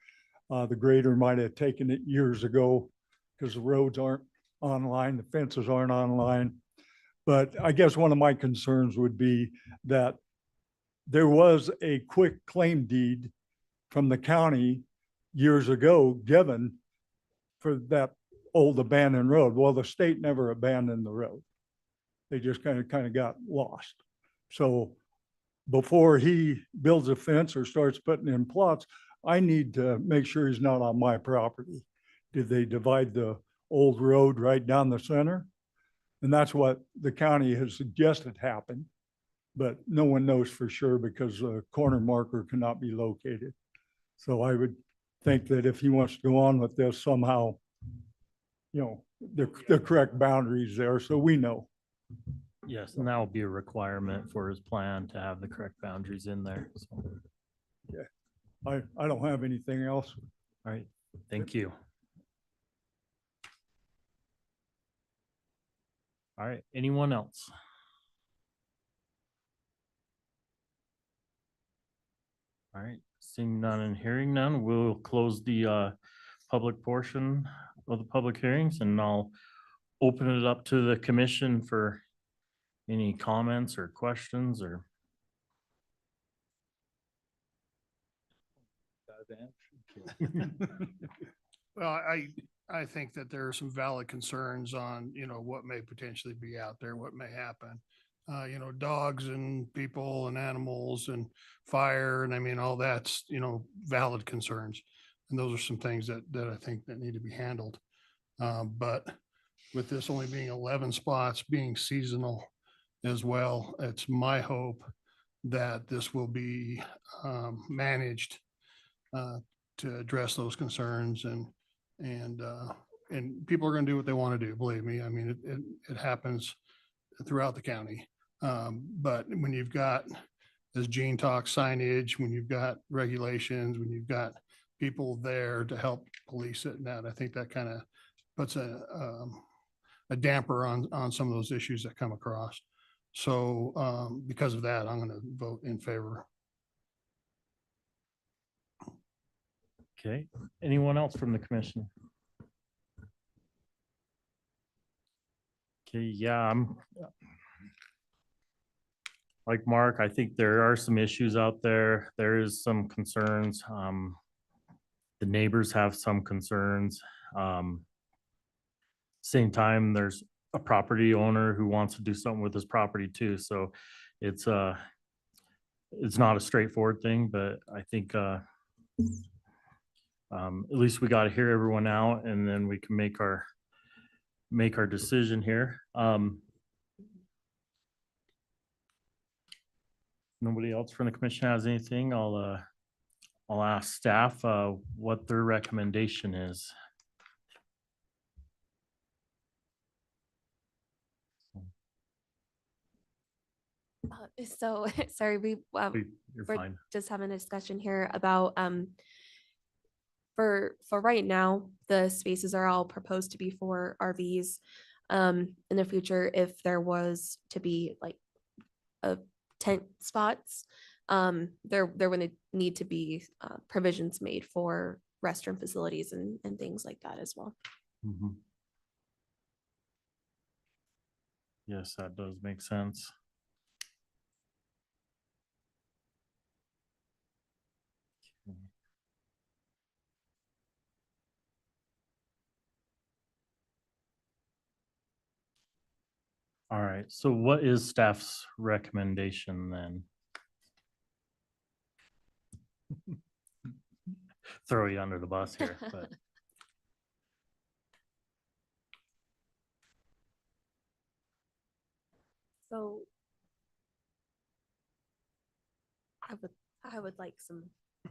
The grader might have taken it years ago because the roads aren't online, the fences aren't online. But I guess one of my concerns would be that there was a quick claim deed from the county years ago given for that old abandoned road. Well, the state never abandoned the road. They just kind of got lost. So before he builds a fence or starts putting in plots, I need to make sure he's not on my property. Did they divide the old road right down the center? And that's what the county has suggested happen, but no one knows for sure because the corner marker cannot be located. So I would think that if he wants to go on with this somehow, the correct boundaries there, so we know. Yes, and that will be a requirement for his plan to have the correct boundaries in there. So, I don't have anything else. all right, thank you. All right, anyone else? All right, seeing none and hearing none, we'll close the public portion of the public hearings and I'll open it up to the commission for any comments or questions or. Well, I think that there are some valid concerns on, what may potentially be out there, what may happen. Dogs and people and animals and fire, and I mean, all that's, valid concerns. And those are some things that I think that need to be handled. But with this only being 11 spots, being seasonal as well, it's my hope that this will be managed to address those concerns and people are going to do what they want to do. Believe me. I mean, it happens throughout the county. But when you've got, as Gene talks, signage, when you've got regulations, when you've got people there to help police it and that, I think that kind of puts a damper on some of those issues that come across. So because of that, I'm going to vote in favor. Okay, anyone else from the commission? Okay, yeah, I'm like Mark, I think there are some issues out there. There is some concerns. The neighbors have some concerns. Same time, there's a property owner who wants to do something with his property too. So it's not a straightforward thing, but I think at least we got to hear everyone out and then we can make our decision here. Nobody else from the commission has anything. I'll ask staff what their recommendation is. So, sorry, You're we're fine. just having a discussion here about, for right now, the spaces are all proposed to be for RVs. In the future, if there was to be like a tent spots, there would need to be provisions made for restroom facilities and things like that as well. Mhm. Yes, that does make sense. All right, so what is staff's recommendation then? Throw you under the bus here, but So I would like some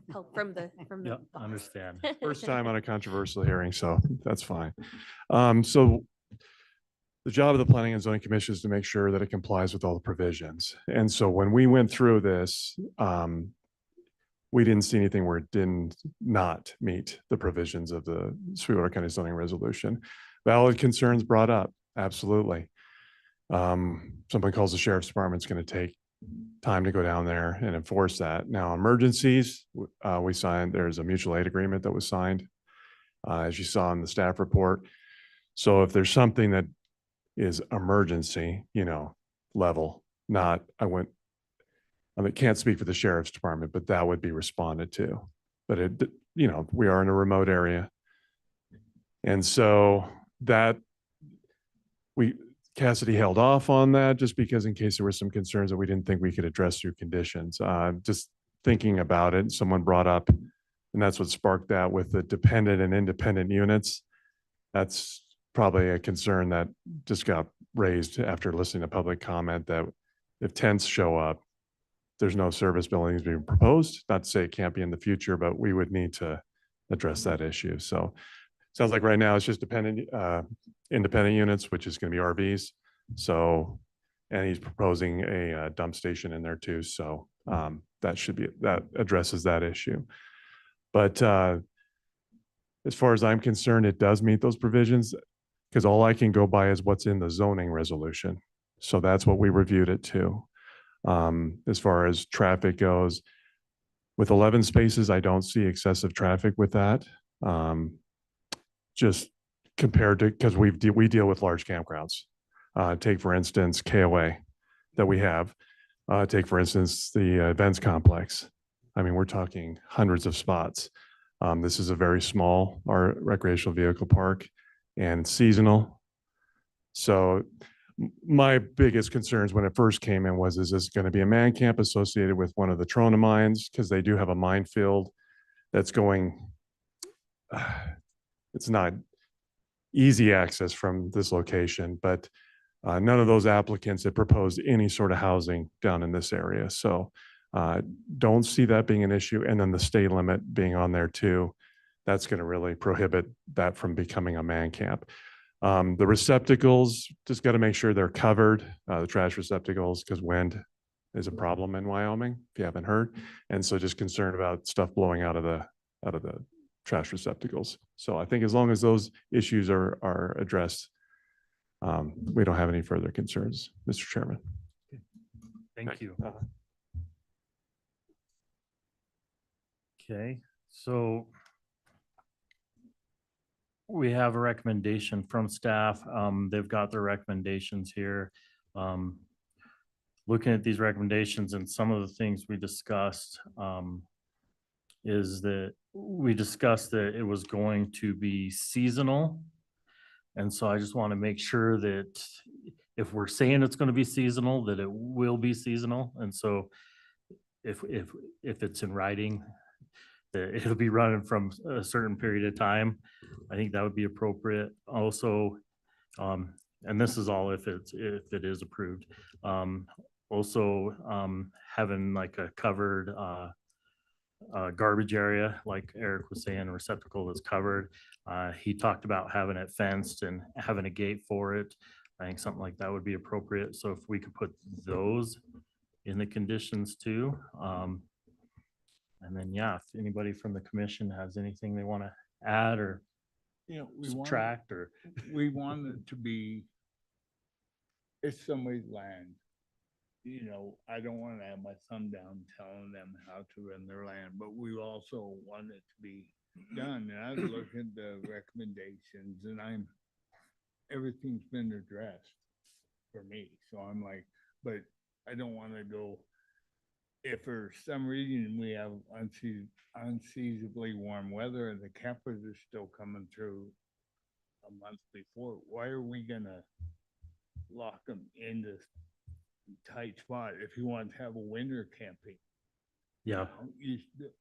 help from the yeah, boss. understand. First time on a controversial hearing, so that's fine. So the job of the Planning and Zoning Commission is to make sure that it complies with all the provisions. And so when we went through this, we didn't see anything where it didn't not meet the provisions of the Sweetwater County zoning resolution. Valid concerns brought up, absolutely. Someone calls the sheriff's department, it's going to take time to go down there and enforce that. Now, emergencies, we signed, there's a mutual aid agreement that was signed, as you saw in the staff report. So if there's something that is emergency, level, I can't speak for the sheriff's department, but that would be responded to. But we are in a remote area. And so Cassidy held off on that just because in case there were some concerns that we didn't think we could address through conditions. Just thinking about it, someone brought up, and that's what sparked that with the dependent and independent units. That's probably a concern that just got raised after listening to public comment that if tents show up, there's no service buildings being proposed. Not to say it can't be in the future, but we would need to address that issue. So sounds like right now it's just independent units, which is going to be RVs. So, and he's proposing a dump station in there too. So that addresses that issue. But as far as I'm concerned, it does meet those provisions because all I can go by is what's in the zoning resolution. So that's what we reviewed it to. As far as traffic goes, with 11 spaces, I don't see excessive traffic with that. Just compared to, because we deal with large campgrounds. Take for instance, KOA that we have. Take for instance, the events complex. I mean, we're talking hundreds of spots. This is a very small recreational vehicle park and seasonal. So my biggest concerns when it first came in was, is this going to be a man camp associated with one of the Trona mines? Because they do have a mine field that's going, it's not easy access from this location, but none of those applicants had proposed any sort of housing down in this area. So don't see that being an issue. And then the state limit being on there too, that's going to really prohibit that from becoming a man camp. The receptacles, just got to make sure they're covered, the trash receptacles, because wind is a problem in Wyoming, if you haven't heard. And so just concerned about stuff blowing out of the trash receptacles. So I think as long as those issues are addressed, we don't have any further concerns, Mr. Chairman. Thank you. Okay, so we have a recommendation from staff. They've got their recommendations here. Looking at these recommendations and some of the things we discussed, is that we discussed that it was going to be seasonal. And so I just want to make sure that if we're saying it's going to be seasonal, that it will be seasonal. And so if it's in writing, that it'll be running from a certain period of time, I think that would be appropriate. Also, and this is all if it is approved. Also, having like a covered garbage area, like Eric was saying, a receptacle that's covered. He talked about having it fenced and having a gate for it. I think something like that would be appropriate. So if we could put those in the conditions too. And then, yeah, if anybody from the commission has anything they want to add or subtract or. We want it to be, it's somebody's land. you know, I don't want to have my thumb down telling them how to run their land, but we also want it to be done. And I look at the recommendations and everything's been addressed for me. So I'm like, but I don't want to go, if for some reason we have unseasonably warm weather and the campers are still coming through a month before, why are we gonna lock them in this tight spot if you want to have a winter camping? Yeah,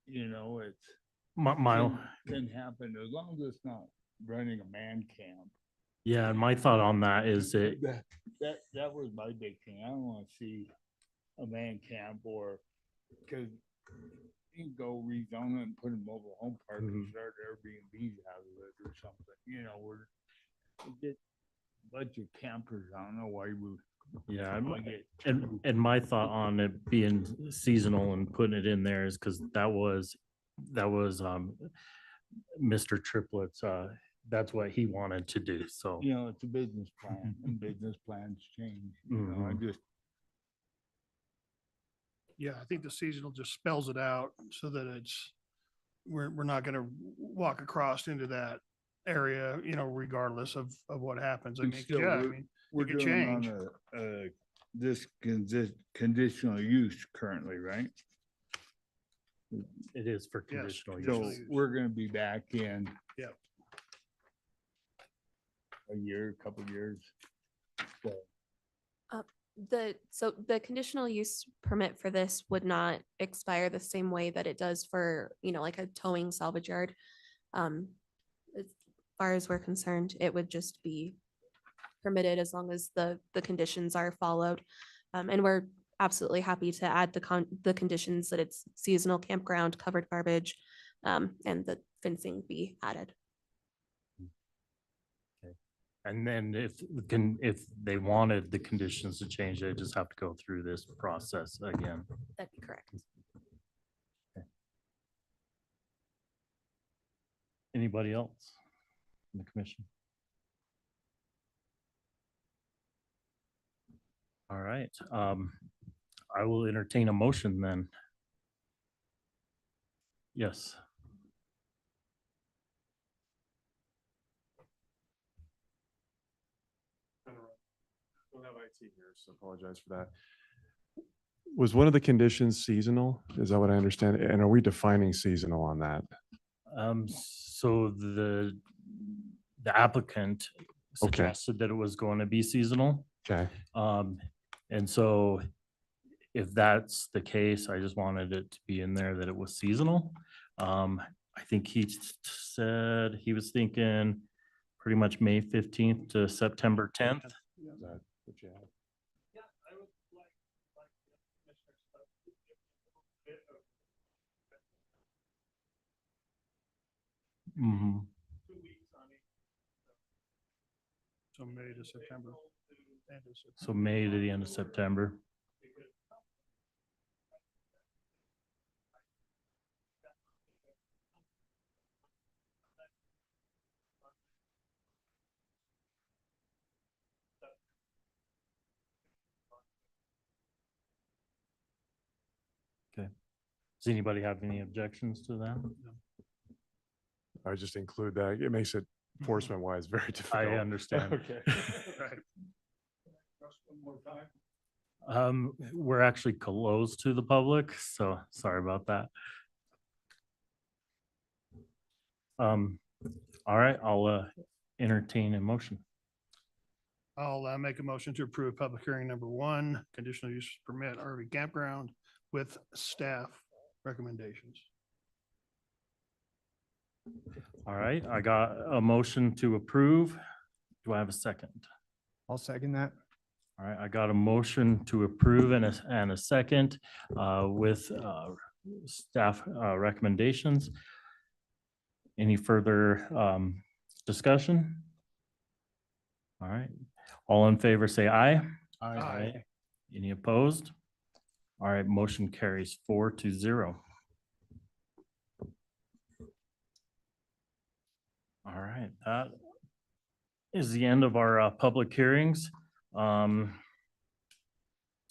You know, it's my, can happen as long as it's not running a man camp. yeah, and my thought on that is that, That was my big thing. I don't want to see a man camp or, because you can go rezone it and put a mobile home park and start Airbnbs out of it or something, you know, we get a bunch of campers. I don't know why we. yeah, we get and my thought on it being seasonal and putting it in there is because that was Mr. Triplett's, that's what he wanted to do, so. You know, it's a business plan and business plans change, you know, I just, Yeah, I think the seasonal just spells it out so that we're not gonna walk across into that area, you know, regardless of what happens. I We mean, 'cause still yeah, I would- mean, we're it could doing on change. this conditional use currently, right? It is for Yes, conditional use. So Conditional use. we're gonna be back in. Yep. A year, couple years. So So the conditional use permit for this would not expire the same way that it does for, you know, like a towing salvage yard. As far as we're concerned, it would just be permitted as long as the conditions are followed. And we're absolutely happy to add the conditions that it's seasonal campground, covered garbage, and the fencing be added. And then if they wanted the conditions to change, they just have to go through this process again. That'd be correct. Anybody else in the commission? All right, I will entertain a motion then. Yes, Don't have IT here, so apologize for that. Was one of the conditions seasonal? Is that what I understand? And are we defining seasonal on that? so the applicant Okay. suggested that it was going to be seasonal. Okay. And so if that's the case, I just wanted it to be in there that it was seasonal. I think he said he was thinking pretty much May 15th to September 10th. Is that what you have? Mhm. So May to September. End of September. So May to the end of September. Okay. Does anybody have any objections to that? I just include that. It makes it enforcement wise very difficult. I understand. Okay. Right. We're actually closed to the public, so sorry about that. All right, I'll entertain a motion. I'll make a motion to approve public hearing number 1, conditional use permit RV campground with staff recommendations. All right, I got a motion to approve. Do I have a second? I'll second that. All right, I got a motion to approve and a second with staff recommendations. Any further discussion? All right, all in favor, say aye. Aye. Any opposed? All right, motion carries 4-0. All right, that is the end of our public hearings.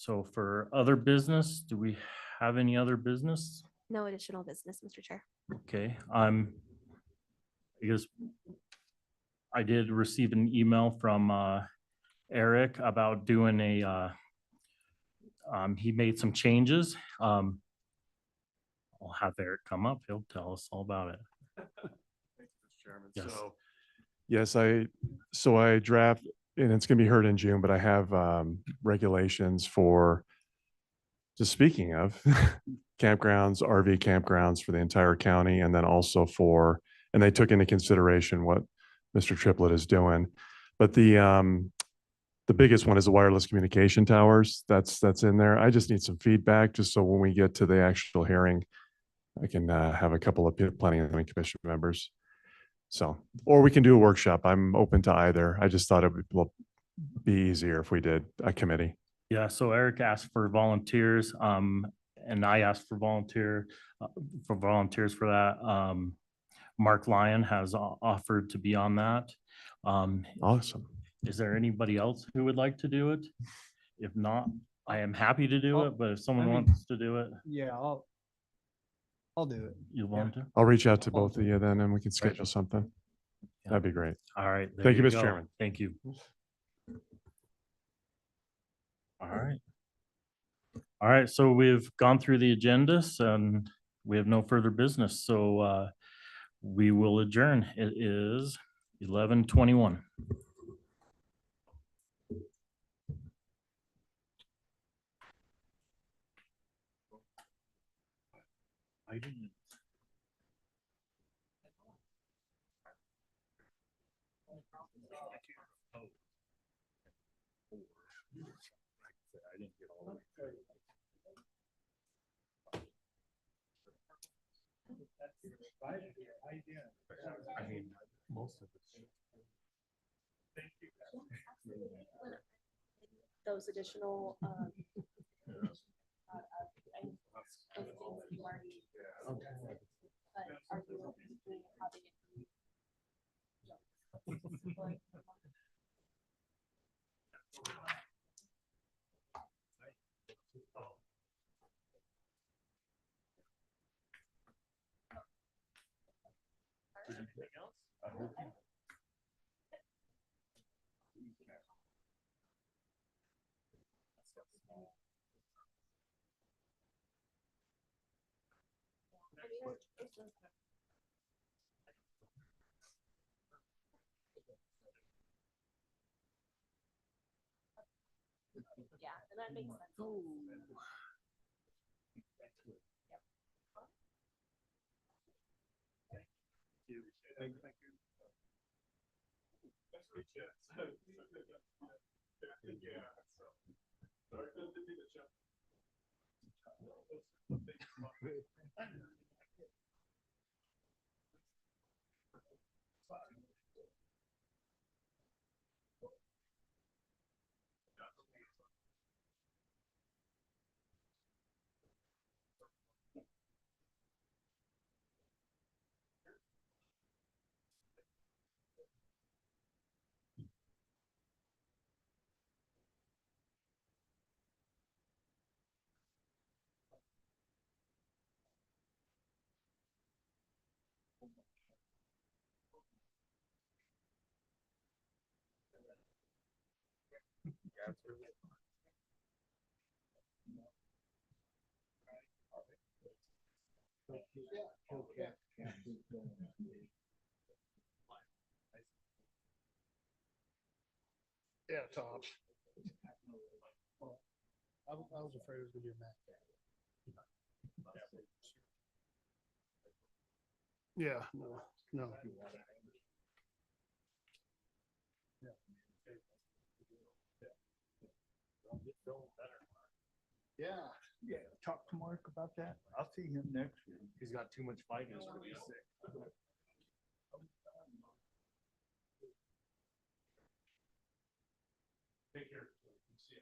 So for other business, do we have any other business? No additional business, Mr. Chair. Okay, I guess I did receive an email from Eric about doing he made some changes. I'll have Eric come up. He'll tell us all about it. Yes. Yes, so I draft, and it's gonna be heard in June, but I have regulations for, just speaking of campgrounds, RV campgrounds for the entire county, and then also and they took into consideration what Mr. Triplett is doing. But the biggest one is the wireless communication towers. That's in there. I just need some feedback, just so when we get to the actual hearing, I can have a couple of planning and commission members. So, or we can do a workshop. I'm open to either. I just thought it would be easier if we did a committee. Yeah, so Eric asked for volunteers, and I asked for volunteers for that. Mark Lyon has offered to be on that. Awesome. Is there anybody else who would like to do it? If not, I am happy to do it, but if someone wants to do it, Yeah, I'll do it. you want to? I'll reach out to both of you then, and we can schedule something. That'd be great. All right. there Thank you, Mr. go. Chairman. Thank you. All right. All right, so we've gone through the agendas and we have no further business, so we will adjourn. It is 11:21. I didn't. I didn't get all of it. I mean, most of it. Those additional, yeah, and that makes sense. Yeah, Tom. I was afraid it was gonna be a Mac. Yeah, no. Yeah, talk to Mark about that. I'll see him next week. He's got too much fighting. He's gonna be sick. Take care. See you.